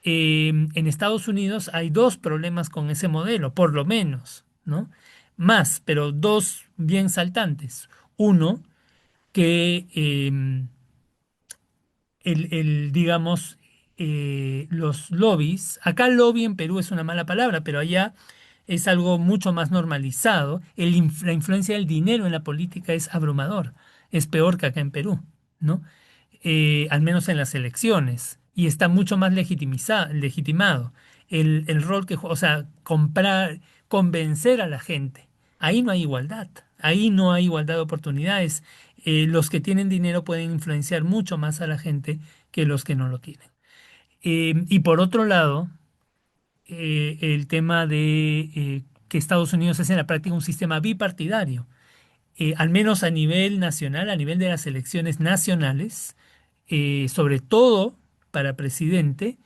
En Estados Unidos hay dos problemas con ese modelo, por lo menos, ¿no? Más, pero dos bien saltantes. Uno, que digamos, los lobbies, acá lobby en Perú es una mala palabra, pero allá es algo mucho más normalizado. La influencia del dinero en la política es abrumador, es peor que acá en Perú, ¿no? Al menos en las elecciones, y está mucho más legitimado el rol que juega, o sea, comprar, convencer a la gente. Ahí no hay igualdad, ahí no hay igualdad de oportunidades. Los que tienen dinero pueden influenciar mucho más a la gente que los que no lo tienen. Y por otro lado, el tema de que Estados Unidos es en la práctica un sistema bipartidario, al menos a nivel nacional, a nivel de las elecciones nacionales, sobre todo para presidente,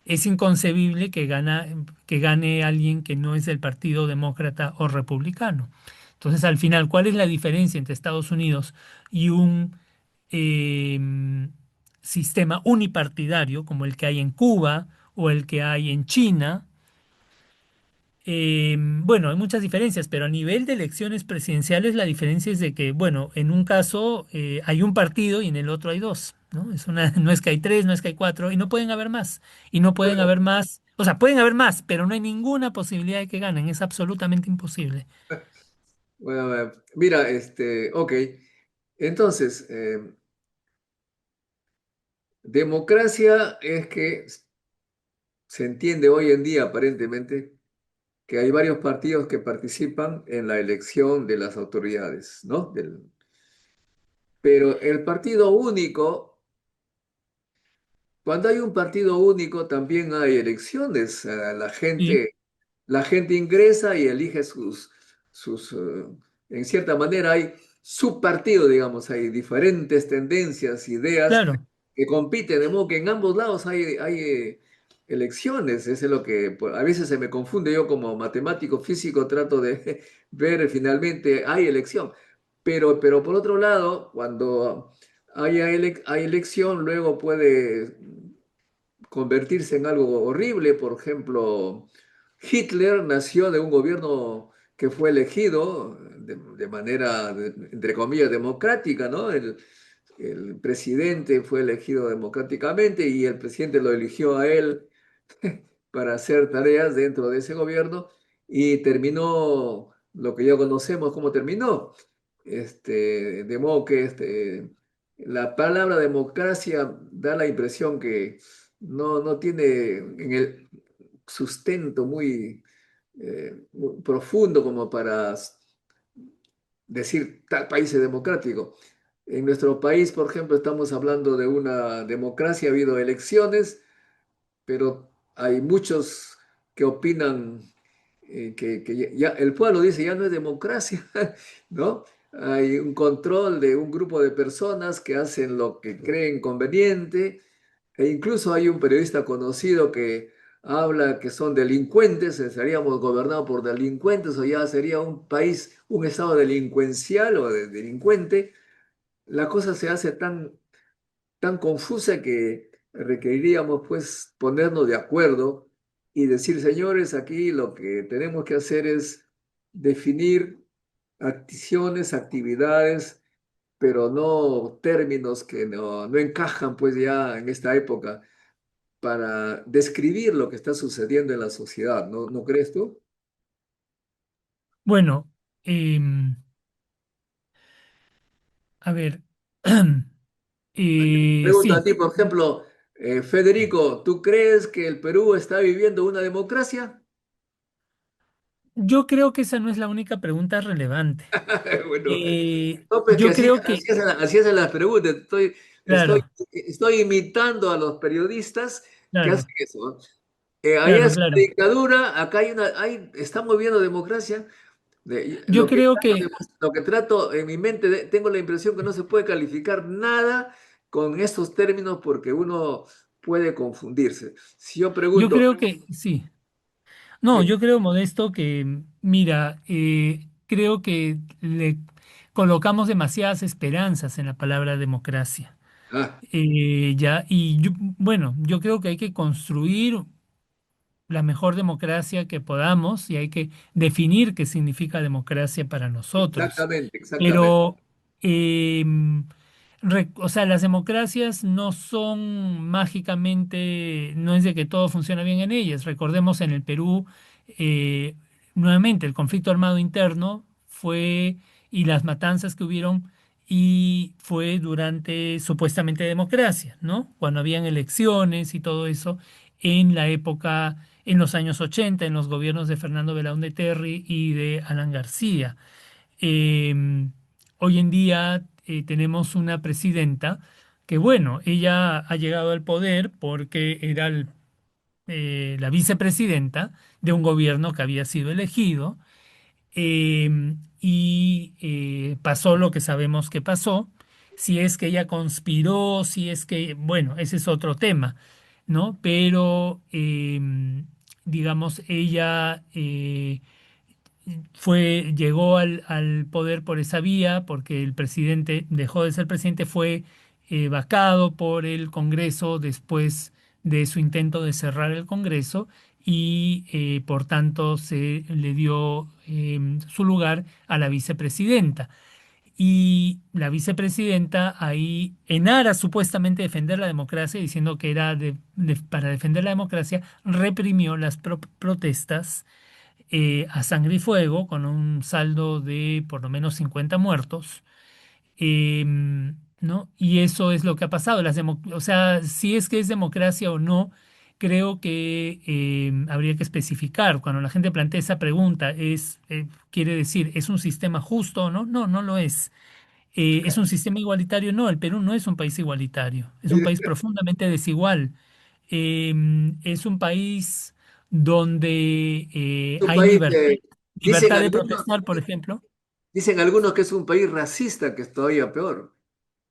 es inconcebible que gane alguien que no es del Partido Demócrata o Republicano. Entonces, al final, ¿cuál es la diferencia entre Estados Unidos y un sistema unipartidario como el que hay en Cuba o el que hay en China? Bueno, hay muchas diferencias, pero a nivel de elecciones presidenciales la diferencia es de que, bueno, en un caso hay un partido y en el otro hay dos, ¿no? No es que hay tres, no es que hay cuatro, y no pueden haber más, y no pueden Bueno, haber más, o sea, pueden haber más, pero no hay ninguna posibilidad de que ganen, es absolutamente imposible. bueno, mira, ok. Entonces, democracia es que se entiende hoy en día aparentemente que hay varios partidos que participan en la elección de las autoridades, ¿no? Pero el partido único, cuando hay un partido único también hay elecciones. Sí, La gente ingresa y elige en cierta manera hay subpartido, digamos, hay diferentes tendencias, ideas claro. que compiten, de modo que en ambos lados hay elecciones. Eso es lo que a veces se me confunde. Yo como matemático físico trato de ver finalmente hay elección. Pero por otro lado, cuando hay elección, luego puede convertirse en algo horrible. Por ejemplo, Hitler nació de un gobierno que fue elegido de manera, entre comillas, democrática, ¿no? El presidente fue elegido democráticamente y el presidente lo eligió a él para hacer tareas dentro de ese gobierno y terminó lo que ya conocemos cómo terminó. De modo que la palabra democracia da la impresión que no tiene en el sustento muy profundo como para decir tal país es democrático. En nuestro país, por ejemplo, estamos hablando de una democracia, ha habido elecciones, pero hay muchos que opinan que el pueblo dice ya no es democracia, ¿no? Hay un control de un grupo de personas que hacen lo que creen conveniente, e incluso hay un periodista conocido que habla que son delincuentes, estaríamos gobernados por delincuentes, o ya sería un país, un estado delincuencial o de delincuente. La cosa se hace tan confusa que requeriríamos pues ponernos de acuerdo y decir, señores, aquí lo que tenemos que hacer es definir acciones, actividades, pero no términos que no encajan pues ya en esta época para describir lo que está sucediendo en la sociedad, ¿no crees tú? Bueno, em, a ver, Pregunto a sí, ti, por ejemplo, Federico, ¿tú crees que el Perú está viviendo una democracia? yo creo que esa no es la única pregunta relevante. Bueno, no, pues que Yo creo que, así hacen las preguntas. Estoy, claro, estoy imitando a los periodistas que hacen claro, eso, ¿no? Allá claro, es una claro. dictadura, acá estamos viendo democracia. Yo creo que, Lo que trato en mi mente, tengo la impresión que no se puede calificar nada con estos términos porque uno puede confundirse. Si yo Yo pregunto, creo que sí. No, bien, yo creo, Modesto, que, mira, creo que le colocamos demasiadas esperanzas en la palabra democracia. ah, Bueno, yo creo que hay que construir la mejor democracia que podamos y hay que definir qué significa democracia para nosotros. exactamente, exactamente. Pero, em, o sea, las democracias no son mágicamente, no es de que todo funciona bien en ellas. Recordemos en el Perú, eh, nuevamente, el conflicto armado interno fue y las matanzas que hubieron y fue durante supuestamente democracia, ¿no? Cuando habían elecciones y todo eso en la época, en los años 80 en los gobiernos de Fernando Belaúnde Terry y de Alan García. Eh, Hoy en día tenemos una presidenta que, bueno, ella ha llegado al poder porque era la vicepresidenta de un gobierno que había sido elegido pasó lo que sabemos que pasó. Si es que ella conspiró, si es que, bueno, ese es otro tema, ¿no? Pero, digamos, ella llegó al poder por esa vía, porque el presidente dejó de ser presidente, fue vacado por el Congreso después de su intento de cerrar el Congreso y por tanto se le dio su lugar a la vicepresidenta. Y la vicepresidenta ahí, en aras supuestamente defender la democracia, diciendo que era para defender la democracia, reprimió las protestas a sangre y fuego, con un saldo de por lo menos 50 muertos, ¿no? Y eso es lo que ha pasado. O sea, si es que es democracia o no, creo que habría que especificar. Cuando la gente plantea esa pregunta, quiere decir, ¿es un sistema justo o no? No, no lo es. ¿Es un sistema igualitario? No, el Perú no es un país igualitario, es un país profundamente desigual. Es un país donde Un hay país, dicen libertad de algunos, protestar, por ejemplo. dicen algunos que es un país racista, que es todavía peor.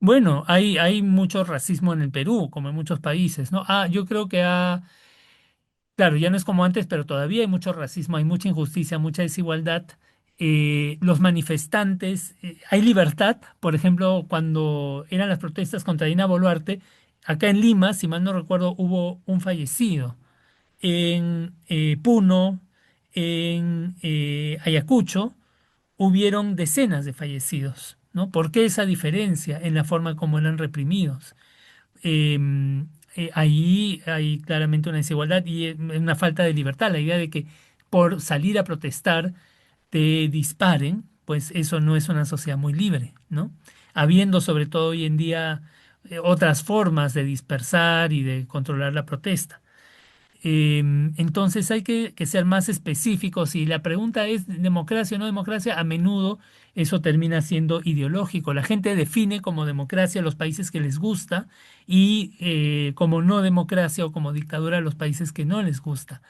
Bueno, hay mucho racismo en el Perú, como en muchos países, ¿no? Yo creo que claro, ya no es como antes, pero todavía hay mucho racismo, hay mucha injusticia, mucha desigualdad. Los manifestantes, hay libertad, por ejemplo, cuando eran las protestas contra Dina Boluarte, acá en Lima, si mal no recuerdo, hubo un fallecido. En Puno, en Ayacucho, hubieron decenas de fallecidos, ¿no? ¿Por qué esa diferencia en la forma como eran reprimidos? eh, Ahí hay claramente una desigualdad y una falta de libertad. La idea de que por salir a protestar te disparen, pues eso no es una sociedad muy libre, ¿no? Habiendo sobre todo hoy en día otras formas de dispersar y de controlar la protesta. Entonces hay que ser más específicos. Si la pregunta es democracia o no democracia, a menudo eso termina siendo ideológico. La gente define como democracia los países que les gusta y como no democracia o como dictadura los países que no les gusta.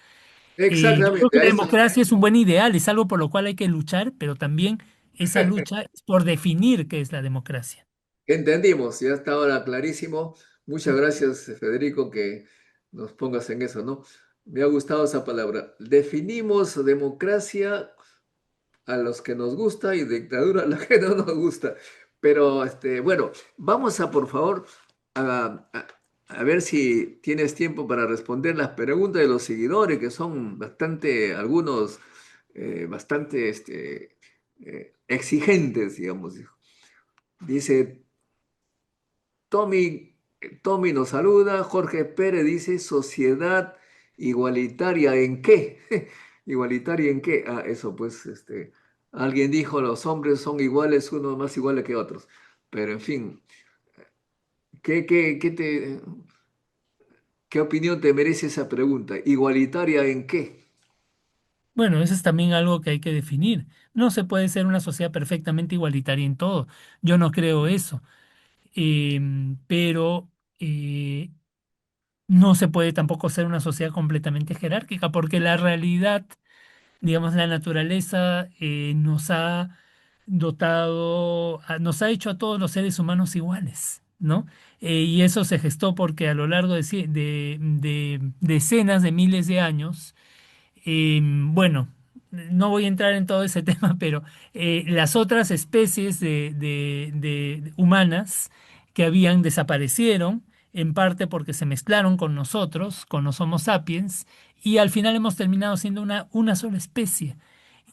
Yo creo Exactamente, que a la eso democracia es un buen ideal, es algo por lo cual hay que luchar, pero también esa lucha es por definir qué es la democracia. entendimos, ya está ahora clarísimo. Muchas gracias, Federico, que nos pongas en eso, ¿no? Me ha gustado esa palabra. Definimos democracia a los que nos gusta y dictadura a los que no nos gusta. Pero, bueno, vamos a, por favor, a, a- a ver si tienes tiempo para responder las preguntas de los seguidores, que son bastante, algunos, bastante, exigentes, digamos. Dice Tommy, Tommy nos saluda, Jorge Pérez dice, sociedad igualitaria ¿en qué? ¿Igualitaria en qué? Eso pues, alguien dijo, los hombres son iguales, unos más iguales que otros. Pero en fin, ¿ qué opinión te merece esa pregunta? ¿Igualitaria en qué? Bueno, eso es también algo que hay que definir. No se puede ser una sociedad perfectamente igualitaria en todo. Yo no creo eso. Pero no se puede tampoco ser una sociedad completamente jerárquica, porque la realidad, digamos, la naturaleza nos ha dotado, nos ha hecho a todos los seres humanos iguales. ¿no? Y eso se gestó porque a lo largo de decenas de miles de años, bueno, no voy a entrar en todo ese tema, pero las otras especies de humanas que habían desaparecieron, en parte porque se mezclaron con nosotros, con los Homo sapiens, y al final hemos terminado siendo una sola especie.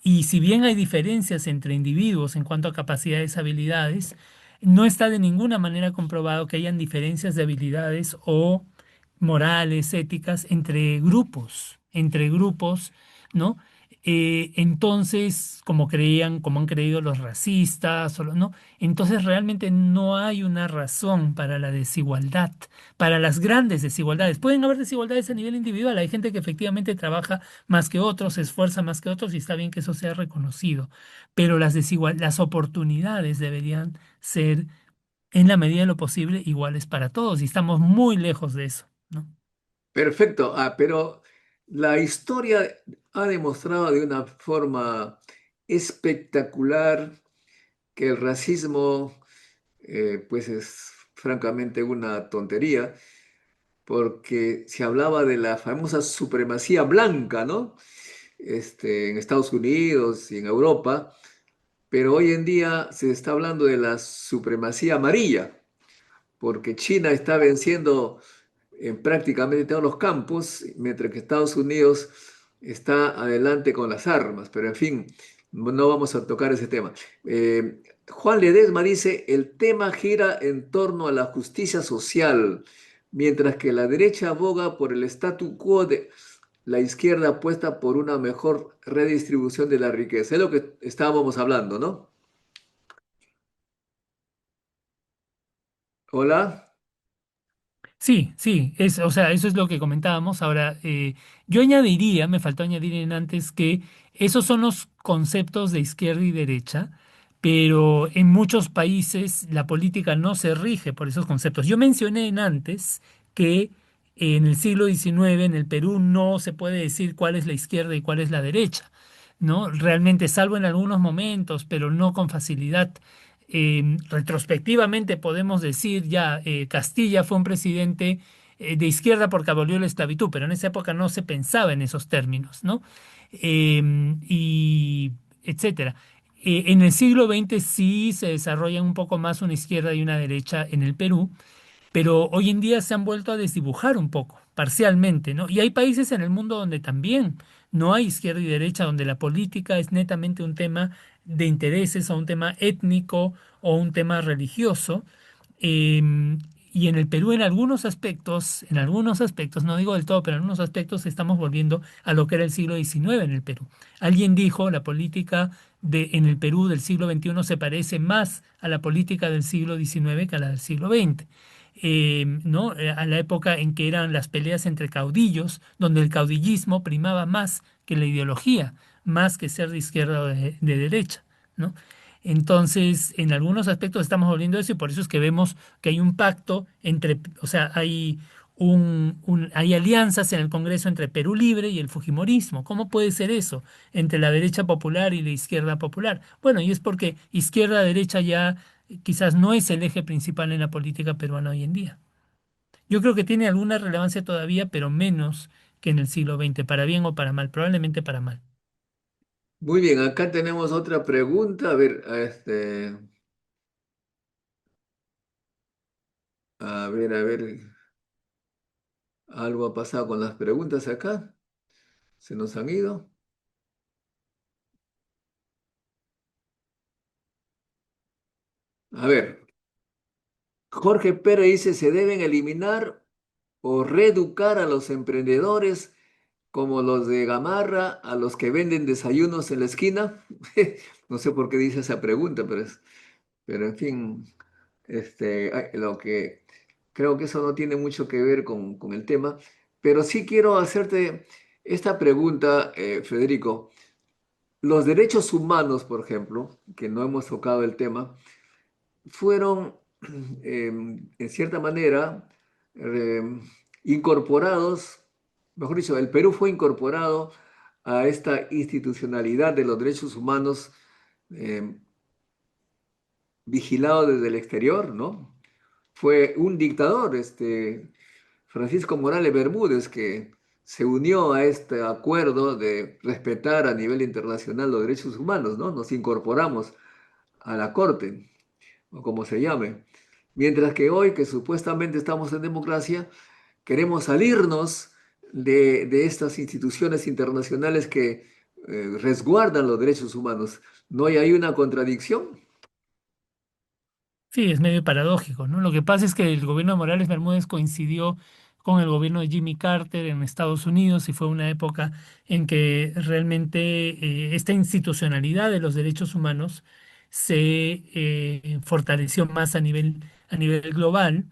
Y si bien hay diferencias entre individuos en cuanto a capacidades, habilidades, no está de ninguna manera comprobado que hayan diferencias de habilidades o morales, éticas entre grupos, ¿no? Entonces, como creían, como han creído los racistas, ¿no? Entonces realmente no hay una razón para la desigualdad, para las grandes desigualdades. Pueden haber desigualdades a nivel individual, hay gente que efectivamente trabaja más que otros, se esfuerza más que otros y está bien que eso sea reconocido, pero las oportunidades deberían ser en la medida de lo posible iguales para todos y estamos muy lejos de eso, ¿no? Perfecto. Pero la historia ha demostrado de una forma espectacular que el racismo, pues es francamente una tontería, porque se hablaba de la famosa supremacía blanca, ¿no? En Estados Unidos y en Europa, pero hoy en día se está hablando de la supremacía amarilla, porque China está venciendo en prácticamente todos los campos, mientras que Estados Unidos está adelante con las armas. Pero en fin, no vamos a tocar ese tema. Juan Ledesma dice, el tema gira en torno a la justicia social, mientras que la derecha aboga por el statu quo de la izquierda apuesta por una mejor redistribución de la riqueza. Es lo que estábamos hablando, ¿no? Hola. Sí, sí, o sea, eso es lo que comentábamos. Ahora, yo añadiría, me faltó añadir en antes que esos son los conceptos de izquierda y derecha, pero en muchos países la política no se rige por esos conceptos. Yo mencioné en antes que en el siglo XIX en el Perú no se puede decir cuál es la izquierda y cuál es la derecha, ¿no? Realmente, salvo en algunos momentos, pero no con facilidad. Retrospectivamente podemos decir ya, Castilla fue un presidente de izquierda porque abolió la esclavitud, pero en esa época no se pensaba en esos términos, ¿no? Y etcétera. En el siglo XX sí se desarrolla un poco más una izquierda y una derecha en el Perú, pero hoy en día se han vuelto a desdibujar un poco, parcialmente, ¿no? Y hay países en el mundo donde también no hay izquierda y derecha, donde la política es netamente un tema de intereses o un tema étnico o un tema religioso. Em, y en el Perú, en algunos aspectos, no digo del todo, pero en algunos aspectos estamos volviendo a lo que era el siglo XIX en el Perú. Alguien dijo, la política en el Perú del siglo XXI se parece más a la política del siglo XIX que a la del siglo XX. ¿No? A la época en que eran las peleas entre caudillos, donde el caudillismo primaba más que la ideología, más que ser de izquierda o de derecha, ¿no? Entonces, en algunos aspectos estamos volviendo a eso y por eso es que vemos que hay un pacto entre, o sea, hay alianzas en el Congreso entre Perú Libre y el Fujimorismo. ¿Cómo puede ser eso entre la derecha popular y la izquierda popular? Bueno, y es porque izquierda-derecha ya quizás no es el eje principal en la política peruana hoy en día. Yo creo que tiene alguna relevancia todavía, pero menos que en el siglo XX, para bien o para mal, probablemente para mal. Muy bien, acá tenemos otra pregunta. A ver, a ver, algo ha pasado con las preguntas acá. Se nos han ido. A ver, Jorge Pérez dice, ¿se deben eliminar o reeducar a los emprendedores como los de Gamarra, a los que venden desayunos en la esquina? No sé por qué dice esa pregunta, pero en fin, lo que creo que eso no tiene mucho que ver con el tema, pero sí quiero hacerte esta pregunta, Federico. Los derechos humanos, por ejemplo, que no hemos tocado el tema, fueron, en cierta manera, incorporados, mejor dicho, el Perú fue incorporado a esta institucionalidad de los derechos humanos, eh, vigilado desde el exterior, ¿no? fue un dictador, Francisco Morales Bermúdez, que se unió a este acuerdo de respetar a nivel internacional los derechos humanos, ¿no? Nos incorporamos a la Corte, o como se llame. Mientras que hoy, que supuestamente estamos en democracia, queremos salirnos de estas instituciones internacionales que resguardan los derechos humanos. ¿No hay ahí una contradicción? Sí, es medio paradójico, ¿no? Lo que pasa es que el gobierno de Morales Bermúdez coincidió con el gobierno de Jimmy Carter en Estados Unidos y fue una época en que realmente esta institucionalidad de los derechos humanos se fortaleció más a nivel global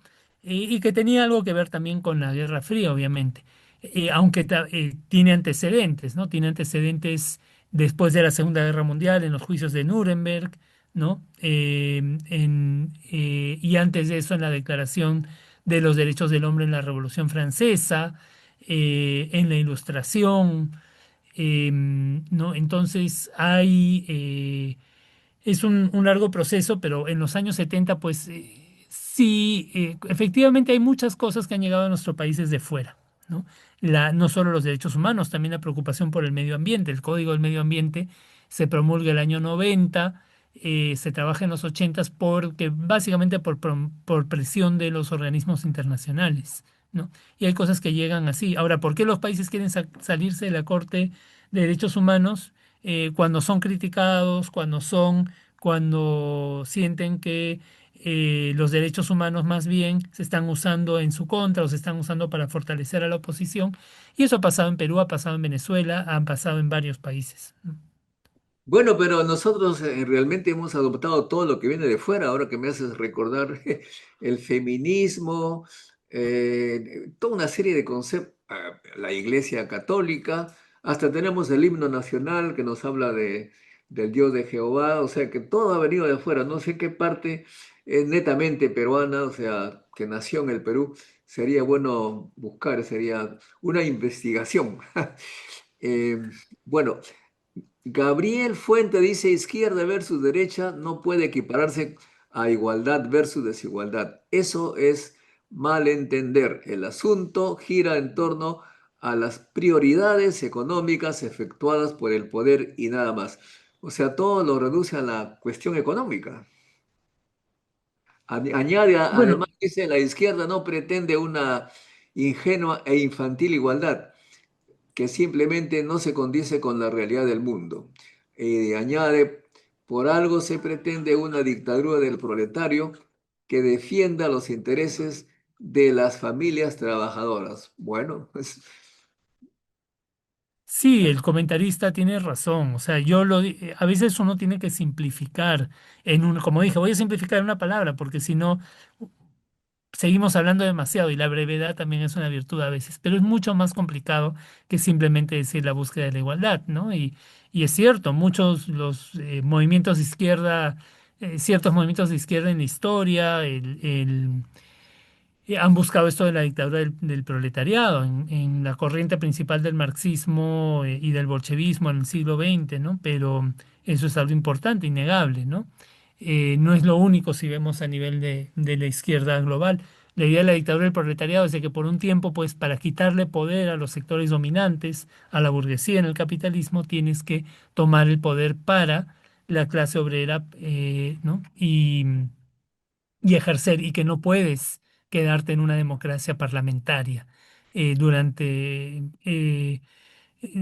y que tenía algo que ver también con la Guerra Fría, obviamente. Aunque tiene antecedentes, ¿no? Tiene antecedentes después de la Segunda Guerra Mundial en los juicios de Nuremberg, ¿no? Y antes de eso en la Declaración de los Derechos del Hombre en la Revolución Francesa, en la Ilustración, ¿no? Entonces es un largo proceso, pero en los años 70 pues sí, efectivamente hay muchas cosas que han llegado a nuestro país desde fuera, ¿no? No solo los derechos humanos, también la preocupación por el medio ambiente. El Código del Medio Ambiente se promulga el año 90, se trabaja en los 80 porque básicamente por presión de los organismos internacionales, ¿no? Y hay cosas que llegan así. Ahora, ¿por qué los países quieren salirse de la Corte de Derechos Humanos cuando son criticados, cuando sienten que los derechos humanos más bien se están usando en su contra o se están usando para fortalecer a la oposición? Y eso ha pasado en Perú, ha pasado en Venezuela, han pasado en varios países, ¿no? Bueno, pero nosotros realmente hemos adoptado todo lo que viene de fuera, ahora que me haces recordar el feminismo, toda una serie de conceptos, la Iglesia Católica, hasta tenemos el himno nacional que nos habla del Dios de Jehová, o sea que todo ha venido de afuera, no sé qué parte es netamente peruana, o sea, que nació en el Perú, sería bueno buscar, sería una investigación. Eh, bueno. Gabriel Fuente dice izquierda versus derecha no puede equipararse a igualdad versus desigualdad. Eso es malentender. El asunto gira en torno a las prioridades económicas efectuadas por el poder y nada más. O sea, todo lo reduce a la cuestión económica. Añade, Bueno, además, dice, la izquierda no pretende una ingenua e infantil igualdad que simplemente no se condice con la realidad del mundo. Añade, por algo se pretende una dictadura del proletario que defienda los intereses de las familias trabajadoras. Bueno, pues, sí, el comentarista tiene razón. O sea, a veces uno tiene que simplificar como dije, voy a simplificar en una palabra, porque si no, seguimos hablando demasiado y la brevedad también es una virtud a veces, pero es mucho más complicado que simplemente decir la búsqueda de la igualdad, ¿no? Y es cierto, muchos los movimientos de izquierda, ciertos movimientos de izquierda en la historia, han buscado esto de la dictadura del proletariado en la corriente principal del marxismo y del bolchevismo en el siglo XX, ¿no? Pero eso es algo importante, innegable, ¿no? No es lo único si vemos a nivel de la izquierda global. La idea de la dictadura del proletariado es de que por un tiempo, pues para quitarle poder a los sectores dominantes, a la burguesía en el capitalismo, tienes que tomar el poder para la clase obrera, ¿no? Y ejercer, y que no puedes quedarte en una democracia parlamentaria durante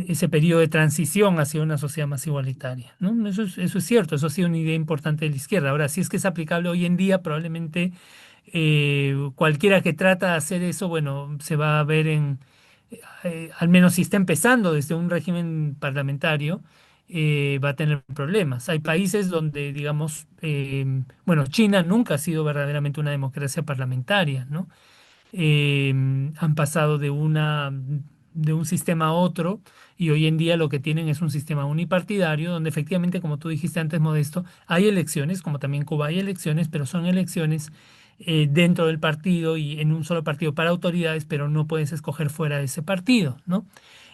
ese periodo de transición hacia una sociedad más igualitaria, ¿no? Eso es cierto, eso ha sido una idea importante de la izquierda. Ahora, si es que es aplicable hoy en día, probablemente cualquiera que trata de hacer eso, bueno, se va a ver al menos si está empezando desde un régimen parlamentario, va a tener problemas. Hay países donde, digamos, bueno, China nunca ha sido verdaderamente una democracia parlamentaria, ¿no? Han pasado de un sistema a otro y hoy en día lo que tienen es un sistema unipartidario donde efectivamente, como tú dijiste antes, Modesto, hay elecciones, como también Cuba hay elecciones, pero son elecciones dentro del partido y en un solo partido para autoridades, pero no puedes escoger fuera de ese partido, ¿no?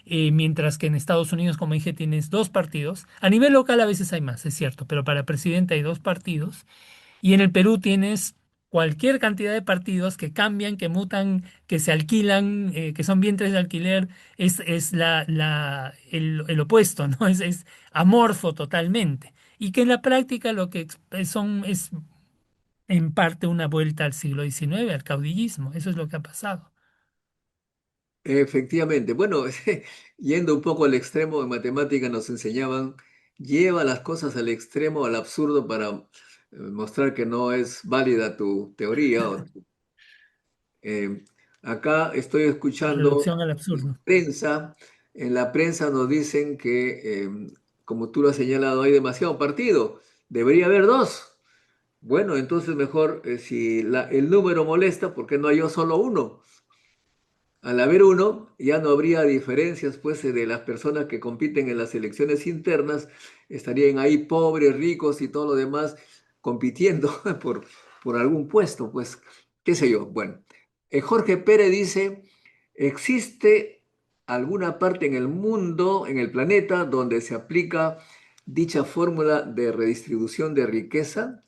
Mientras que en Estados Unidos, como dije, tienes dos partidos. A nivel local a veces hay más, es cierto, pero para presidente hay dos partidos. Y en el Perú tienes cualquier cantidad de partidos que cambian, que mutan, que se alquilan, que son vientres de alquiler, es el opuesto, ¿no? Es amorfo totalmente. Y que en la práctica lo que son es en parte una vuelta al siglo XIX, al caudillismo. Eso es lo que ha pasado. Efectivamente. Bueno, yendo un poco al extremo, en matemática nos enseñaban, lleva las cosas al extremo, al absurdo, para mostrar que no es válida tu teoría. Eh, Acá estoy escuchando Reducción al absurdo. prensa. En la prensa nos dicen que, como tú lo has señalado, hay demasiado partido. Debería haber dos. Bueno, entonces mejor, si el número molesta, ¿por qué no hay solo uno? Al haber uno, ya no habría diferencias, pues, de las personas que compiten en las elecciones internas, estarían ahí pobres, ricos y todo lo demás compitiendo por algún puesto, pues, qué sé yo. Bueno, Jorge Pérez dice, ¿existe alguna parte en el mundo, en el planeta, donde se aplica dicha fórmula de redistribución de riqueza?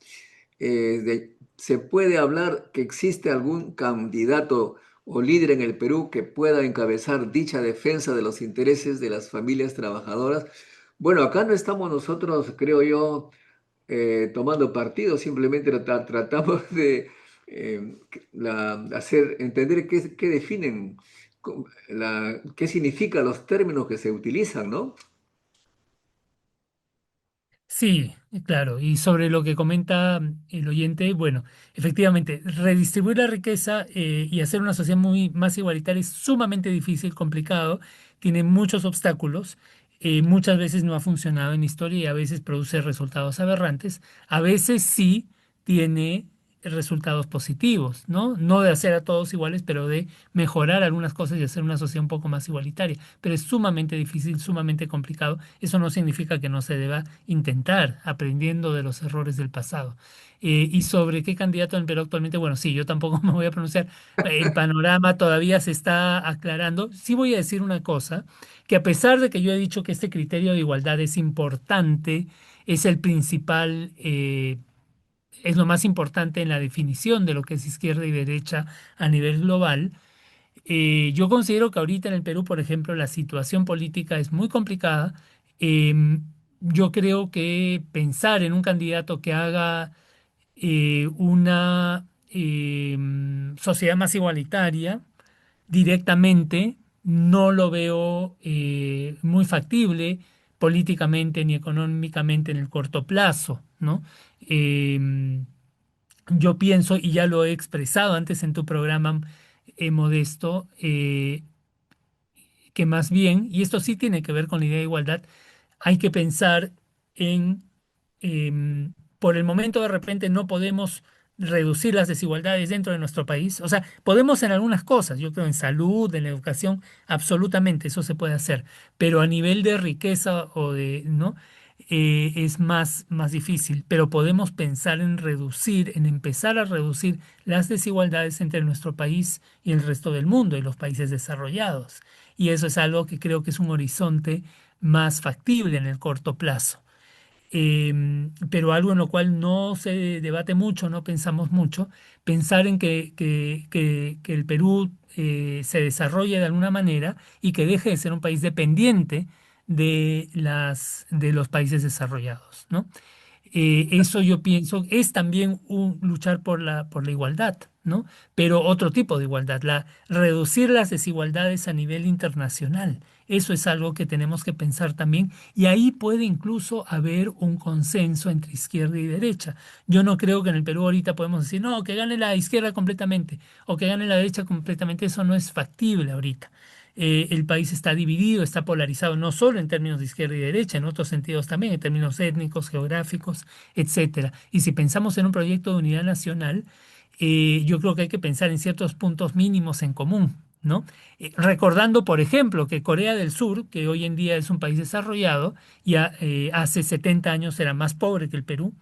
¿Se puede hablar que existe algún candidato o líder en el Perú que pueda encabezar dicha defensa de los intereses de las familias trabajadoras? Bueno, acá no estamos nosotros, creo yo, tomando partido, simplemente tratamos de hacer entender qué definen, qué significan los términos que se utilizan, ¿no? Sí, claro. Y sobre lo que comenta el oyente, bueno, efectivamente, redistribuir la riqueza y hacer una sociedad muy más igualitaria es sumamente difícil, complicado, tiene muchos obstáculos, muchas veces no ha funcionado en historia y a veces produce resultados aberrantes, a veces sí tiene resultados positivos, ¿no? No de hacer a todos iguales, pero de mejorar algunas cosas y hacer una sociedad un poco más igualitaria. Pero es sumamente difícil, sumamente complicado. Eso no significa que no se deba intentar, aprendiendo de los errores del pasado. Y sobre qué candidato en Perú actualmente, bueno, sí, yo tampoco me voy a pronunciar. El panorama todavía se está aclarando. Sí voy a decir una cosa, que a pesar de que yo he dicho que este criterio de igualdad es importante, es el principal, es lo más importante en la definición de lo que es izquierda y derecha a nivel global. Yo considero que ahorita en el Perú, por ejemplo, la situación política es muy complicada. Yo creo que pensar en un candidato que haga una sociedad más igualitaria directamente no lo veo muy factible políticamente ni económicamente en el corto plazo, ¿no? Em, yo pienso, y ya lo he expresado antes en tu programa, Modesto, que más bien, y esto sí tiene que ver con la idea de igualdad, hay que pensar en, por el momento de repente no podemos reducir las desigualdades dentro de nuestro país. O sea, podemos en algunas cosas, yo creo en salud, en educación, absolutamente, eso se puede hacer, pero a nivel de riqueza o de, ¿no? Es más difícil, pero podemos pensar en reducir, en empezar a reducir las desigualdades entre nuestro país y el resto del mundo y los países desarrollados. Y eso es algo que creo que es un horizonte más factible en el corto plazo. Pero algo en lo cual no se debate mucho, no pensamos mucho, pensar en que el Perú se desarrolle de alguna manera y que deje de ser un país dependiente de los países desarrollados, ¿no? Eso yo pienso es también un luchar por la igualdad, ¿no? Pero otro tipo de igualdad, reducir las desigualdades a nivel internacional. Eso es algo que tenemos que pensar también y ahí puede incluso haber un consenso entre izquierda y derecha. Yo no creo que en el Perú ahorita podemos decir, no, que gane la izquierda completamente o que gane la derecha completamente. Eso no es factible ahorita. El país está dividido, está polarizado no solo en términos de izquierda y derecha, en otros sentidos también, en términos étnicos, geográficos, etcétera. Y si pensamos en un proyecto de unidad nacional, yo creo que hay que pensar en ciertos puntos mínimos en común, ¿no? Recordando, por ejemplo, que Corea del Sur, que hoy en día es un país desarrollado, ya hace 70 años era más pobre que el Perú.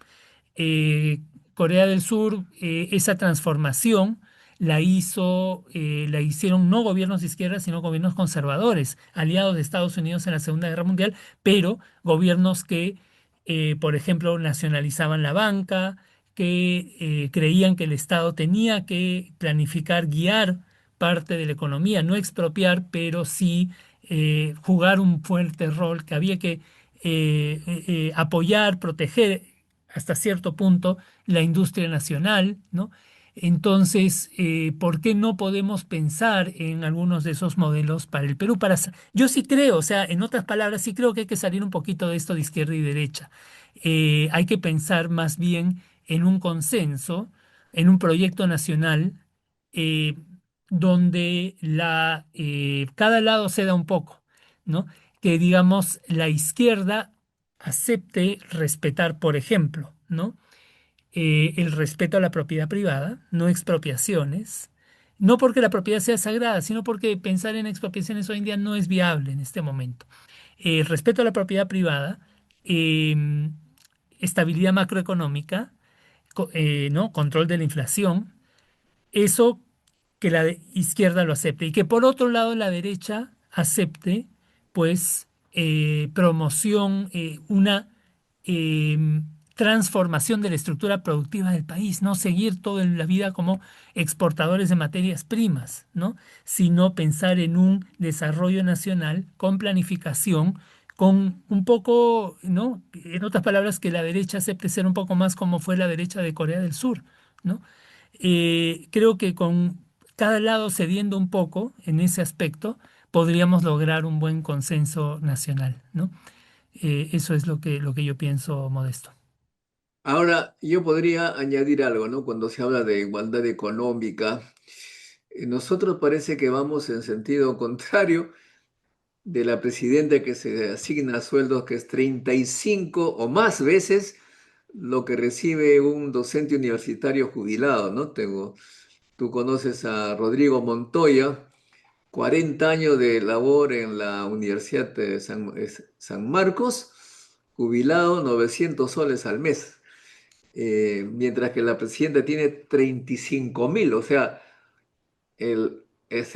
eh, Corea del Sur, esa transformación la hicieron no gobiernos de izquierda, sino gobiernos conservadores, aliados de Estados Unidos en la Segunda Guerra Mundial, pero gobiernos que, por ejemplo, nacionalizaban la banca, que creían que el Estado tenía que planificar, guiar parte de la economía, no expropiar, pero sí jugar un fuerte rol, que había que apoyar, proteger hasta cierto punto la industria nacional, ¿no? Entonces, ¿por qué no podemos pensar en algunos de esos modelos para el Perú? Yo sí creo, o sea, en otras palabras, sí creo que hay que salir un poquito de esto de izquierda y derecha. Hay que pensar más bien en un consenso, en un proyecto nacional, eh, donde cada lado ceda un poco, ¿no? Que digamos la izquierda acepte respetar, por ejemplo, ¿no? El respeto a la propiedad privada, no expropiaciones, no porque la propiedad sea sagrada, sino porque pensar en expropiaciones hoy en día no es viable en este momento. Respeto a la propiedad privada, eh, estabilidad macroeconómica, ¿no? Control de la inflación, eso que izquierda lo acepte y que por otro lado la derecha acepte pues promoción, una eh, transformación de la estructura productiva del país, no seguir toda la vida como exportadores de materias primas, ¿no? Sino pensar en un desarrollo nacional con planificación, con un poco, ¿no? En otras palabras, que la derecha acepte ser un poco más como fue la derecha de Corea del Sur, ¿no? Creo que con cada lado cediendo un poco en ese aspecto, podríamos lograr un buen consenso nacional, ¿no? Eso es lo que yo pienso, Modesto. Ahora, yo podría añadir algo, ¿no? Cuando se habla de igualdad económica, nosotros parece que vamos en sentido contrario de la presidenta que se asigna sueldos que es 35 o más veces lo que recibe un docente universitario jubilado, ¿no? Tú conoces a Rodrigo Montoya, 40 años de labor en la Universidad de San Marcos, jubilado 900 soles al mes, mientras que la presidenta tiene 35.000, o sea,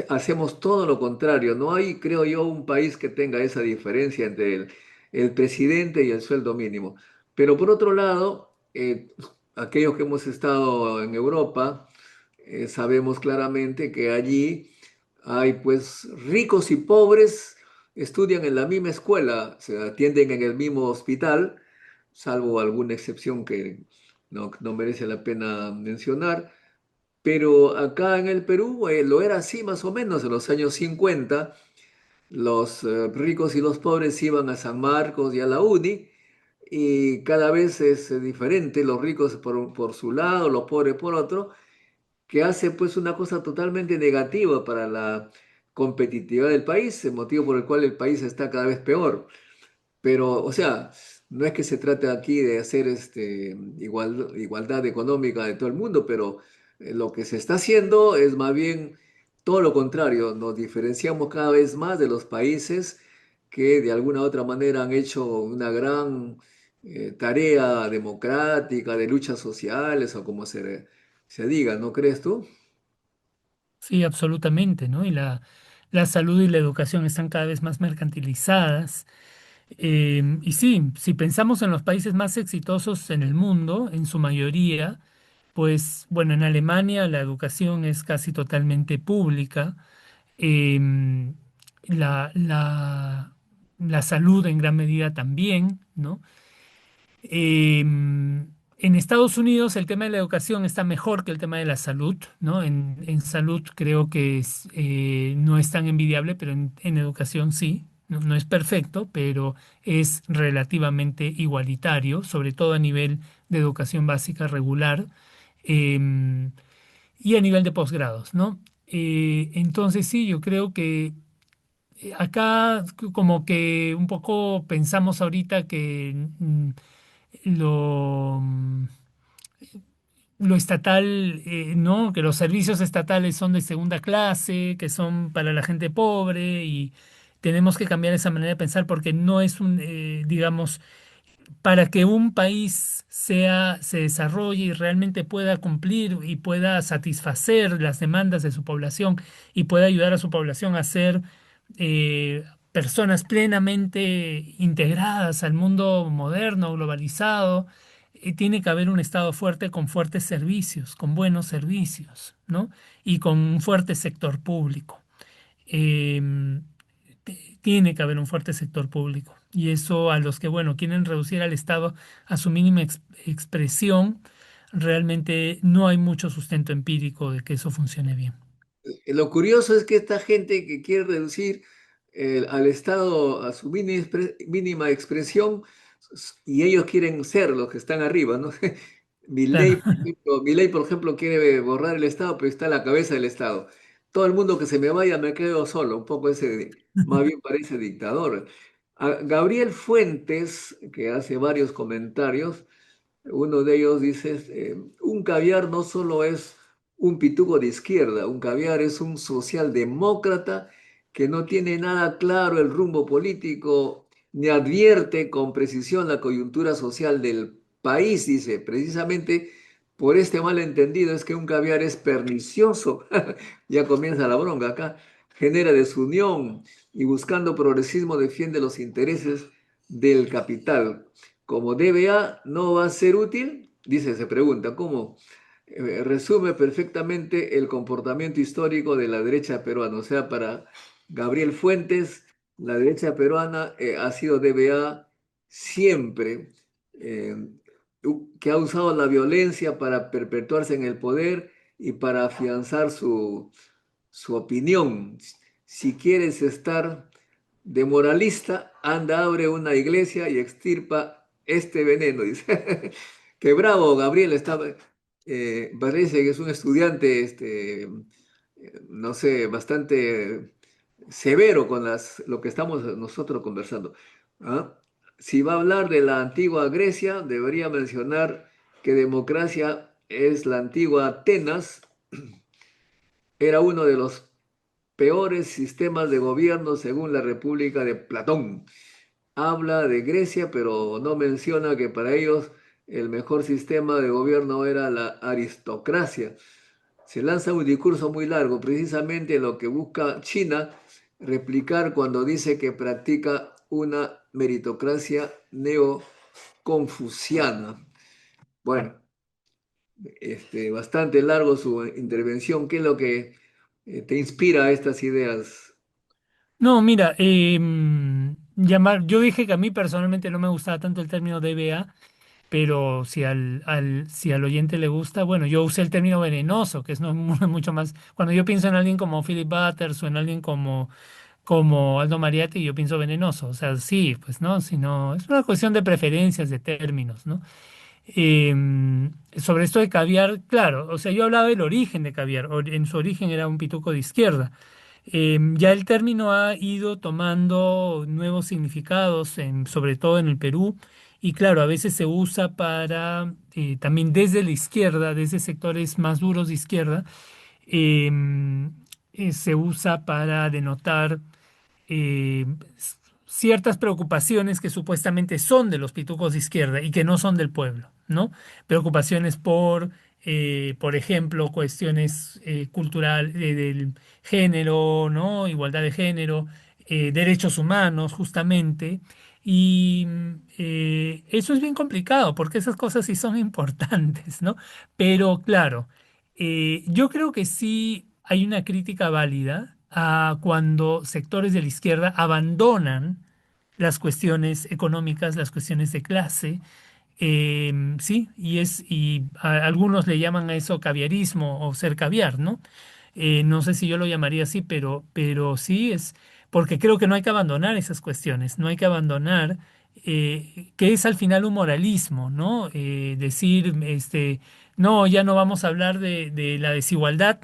hacemos todo lo contrario. No hay, creo yo, un país que tenga esa diferencia entre el presidente y el sueldo mínimo. Pero por otro lado, aquellos que hemos estado en Europa, sabemos claramente que allí hay pues ricos y pobres, estudian en la misma escuela, se atienden en el mismo hospital, salvo alguna excepción que no merece la pena mencionar. Pero acá en el Perú lo era así más o menos en los años 50. Los ricos y los pobres iban a San Marcos y a la UNI y cada vez es diferente, los ricos por su lado, los pobres por otro, que hace pues una cosa totalmente negativa para la competitividad del país, el motivo por el cual el país está cada vez peor. Pero, o sea, no es que se trate aquí de hacer igualdad económica de todo el mundo, pero lo que se está haciendo es más bien todo lo contrario. Nos diferenciamos cada vez más de los países que de alguna u otra manera han hecho una gran tarea democrática, de luchas sociales o como se diga, ¿no crees tú? Sí, absolutamente, ¿no? La salud y la educación están cada vez más mercantilizadas. Y sí, si pensamos en los países más exitosos en el mundo, en su mayoría, pues bueno, en Alemania la educación es casi totalmente pública. em, la, la, la salud en gran medida también, ¿no? En Estados Unidos el tema de la educación está mejor que el tema de la salud, ¿no? En salud creo que no es tan envidiable, pero en educación sí. No, no es perfecto, pero es relativamente igualitario, sobre todo a nivel de educación básica regular, em, y a nivel de posgrados, ¿no? Entonces sí, yo creo que acá como que un poco pensamos ahorita que lo, mm, lo estatal, ¿no? Que los servicios estatales son de segunda clase, que son para la gente pobre y tenemos que cambiar esa manera de pensar porque no es digamos, para que un país se desarrolle y realmente pueda cumplir y pueda satisfacer las demandas de su población y pueda ayudar a su población a ser personas plenamente integradas al mundo moderno, globalizado, tiene que haber un Estado fuerte con fuertes servicios, con buenos servicios, ¿no? Y con un fuerte sector público. Em, Tiene que haber un fuerte sector público. Y eso a los que, bueno, quieren reducir al Estado a su mínima expresión, realmente no hay mucho sustento empírico de que eso funcione bien. Lo curioso es que esta gente que quiere reducir al Estado a su mínima expresión, y ellos quieren ser los que están arriba, ¿no? Claro. Milei, por ejemplo, quiere borrar el Estado, pero está a la cabeza del Estado. Todo el mundo que se me vaya, me quedo solo, un poco más bien parece dictador. A Gabriel Fuentes, que hace varios comentarios, uno de ellos dice, un caviar no solo es un pituco de izquierda, un caviar es un socialdemócrata que no tiene nada claro el rumbo político, ni advierte con precisión la coyuntura social del país, dice. Precisamente por este malentendido es que un caviar es pernicioso, ya comienza la bronca acá, genera desunión y buscando progresismo defiende los intereses del capital. Como DBA no va a ser útil, dice, se pregunta, ¿cómo? Resume perfectamente el comportamiento histórico de la derecha peruana. O sea, para Gabriel Fuentes, la derecha peruana ha sido DBA siempre, eh, que ha usado la violencia para perpetuarse en el poder y para afianzar su opinión. Si quieres estar de moralista, anda, abre una iglesia y extirpa este veneno. Dice, qué bravo, Gabriel, parece que es un estudiante, no sé, bastante severo con lo que estamos nosotros conversando. ¿Ah? Si va a hablar de la antigua Grecia, debería mencionar que democracia es la antigua Atenas, era uno de los peores sistemas de gobierno según la República de Platón. Habla de Grecia, pero no menciona que para ellos el mejor sistema de gobierno era la aristocracia. Se lanza un discurso muy largo, precisamente lo que busca China replicar cuando dice que practica una meritocracia neoconfuciana. Bueno, bastante largo su intervención. ¿Qué es lo que te inspira a estas ideas? No, mira, yo dije que a mí personalmente no me gustaba tanto el término DBA, pero si al oyente le gusta, bueno, yo usé el término venenoso, que es no, mucho más. Cuando yo pienso en alguien como Philip Butters o en alguien como Aldo Mariatti, yo pienso venenoso. O sea, sí, pues no, sino es una cuestión de preferencias, de términos, ¿no? Sobre esto de caviar, claro, o sea, yo hablaba del origen de caviar, en su origen era un pituco de izquierda. Ya el término ha ido tomando nuevos significados, sobre todo en el Perú, y claro, a veces se usa para, también desde la izquierda, desde sectores más duros de izquierda, se usa para denotar eh, s- ciertas preocupaciones que supuestamente son de los pitucos de izquierda y que no son del pueblo, ¿no? Preocupaciones por ejemplo, cuestiones cultural, del género, ¿no? Igualdad de género, derechos humanos, justamente. Y eso es bien complicado porque esas cosas sí son importantes, ¿no? Pero claro. Yo creo que sí hay una crítica válida a cuando sectores de la izquierda abandonan las cuestiones económicas, las cuestiones de clase, sí, algunos le llaman a eso caviarismo o ser caviar, ¿no? No sé si yo lo llamaría así, pero sí es, porque creo que no hay que abandonar esas cuestiones, no hay que abandonar, que es al final un moralismo, ¿no? Decir, no, ya no vamos a hablar de la desigualdad,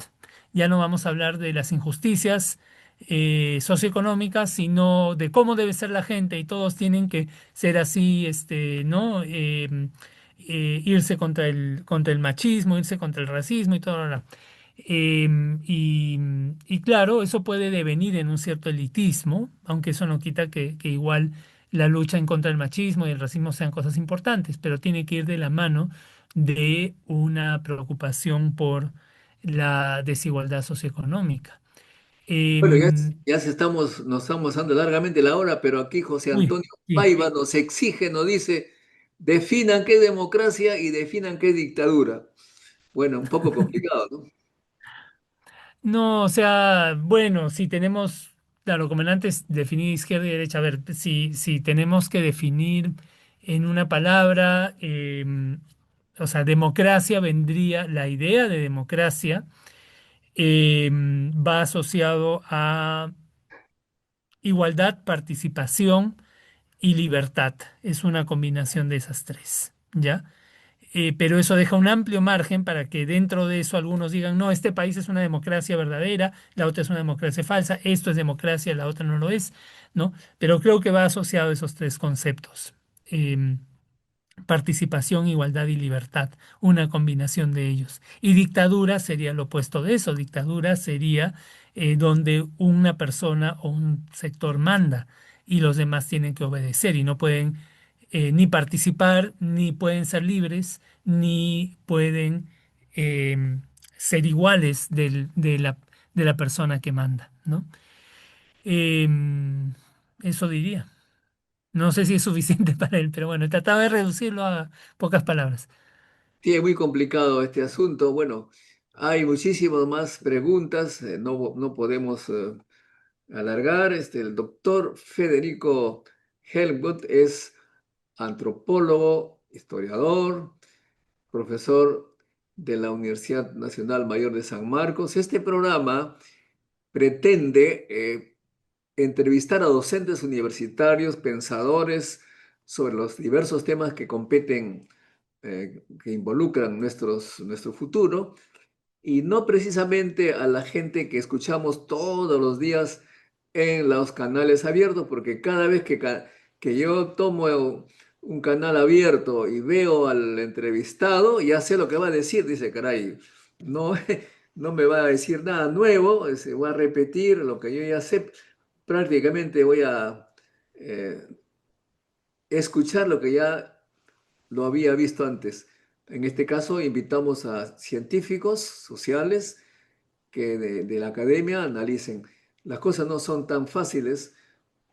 ya no vamos a hablar de las injusticias socioeconómicas, sino de cómo debe ser la gente y todos tienen que ser así, ¿no? Irse contra el machismo, irse contra el racismo y todo lo. Y claro, eso puede devenir en un cierto elitismo, aunque eso no quita que igual la lucha en contra del machismo y el racismo sean cosas importantes, pero tiene que ir de la mano de una preocupación por la desigualdad socioeconómica. Bueno, Em, nos estamos dando largamente la hora, pero aquí José uy, Antonio sí, Paiva nos exige, nos dice, Definan qué es democracia y definan qué es dictadura. Bueno, un poco complicado, ¿no? No, o sea, bueno, si tenemos, claro, como en antes definir izquierda y derecha, a ver, si tenemos que definir en una palabra, o sea, democracia vendría, la idea de democracia va asociado a igualdad, participación y libertad. Es una combinación de esas tres, ¿ya? Pero eso deja un amplio margen para que dentro de eso algunos digan, no, este país es una democracia verdadera, la otra es una democracia falsa, esto es democracia, la otra no lo es, ¿no? Pero creo que va asociado a esos tres conceptos. Participación, igualdad y libertad, una combinación de ellos. Y dictadura sería lo opuesto de eso. Dictadura sería donde una persona o un sector manda y los demás tienen que obedecer y no pueden ni participar, ni pueden ser libres, ni pueden ser iguales de la persona que manda, ¿no? Em, Eso diría. No sé si es suficiente para él, pero bueno, he tratado de reducirlo a pocas palabras. Sí, es muy complicado este asunto. Bueno, hay muchísimas más preguntas, no podemos alargar. El doctor Federico Helmut es antropólogo, historiador, profesor de la Universidad Nacional Mayor de San Marcos. Este programa pretende entrevistar a docentes universitarios, pensadores sobre los diversos temas que competen, que involucran nuestro futuro, y no precisamente a la gente que escuchamos todos los días en los canales abiertos, porque cada vez que yo tomo un canal abierto y veo al entrevistado, ya sé lo que va a decir, dice, caray, no, no me va a decir nada nuevo, se va a repetir lo que yo ya sé, prácticamente voy a eh, escuchar lo que ya lo había visto antes. En este caso, invitamos a científicos sociales que de la academia analicen. Las cosas no son tan fáciles,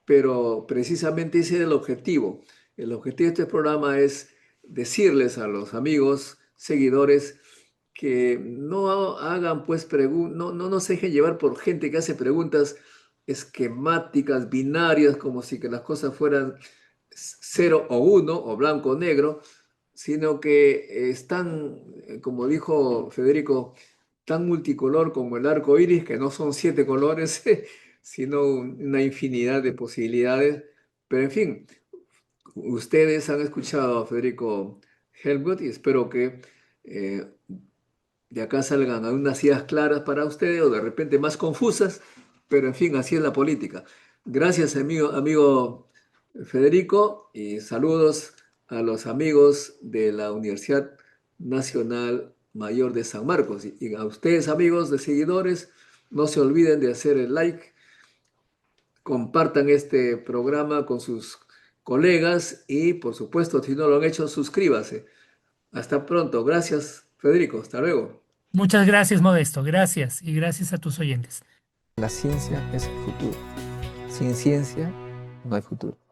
pero precisamente ese es el objetivo. El objetivo de este programa es decirles a los amigos, seguidores, que no hagan pues preguntas, no se dejen llevar por gente que hace preguntas esquemáticas, binarias, como si que las cosas fueran cero o uno, o blanco o negro, sino que están, como dijo Federico, tan multicolor como el arco iris, que no son siete colores, sino una infinidad de posibilidades. Pero en fin, ustedes han escuchado a Federico Helmut y espero que eh, de acá salgan algunas ideas claras para ustedes o de repente más confusas, pero en fin, así es la política. Gracias, amigo Federico, y saludos a los amigos de la Universidad Nacional Mayor de San Marcos. Y a ustedes, amigos de seguidores, no se olviden de hacer el like, compartan este programa con sus colegas y, por supuesto, si no lo han hecho, suscríbase. Hasta pronto. Gracias, Federico. Hasta luego. Muchas gracias, Modesto. Gracias y gracias a tus oyentes. La ciencia es el futuro. Sin ciencia no hay futuro.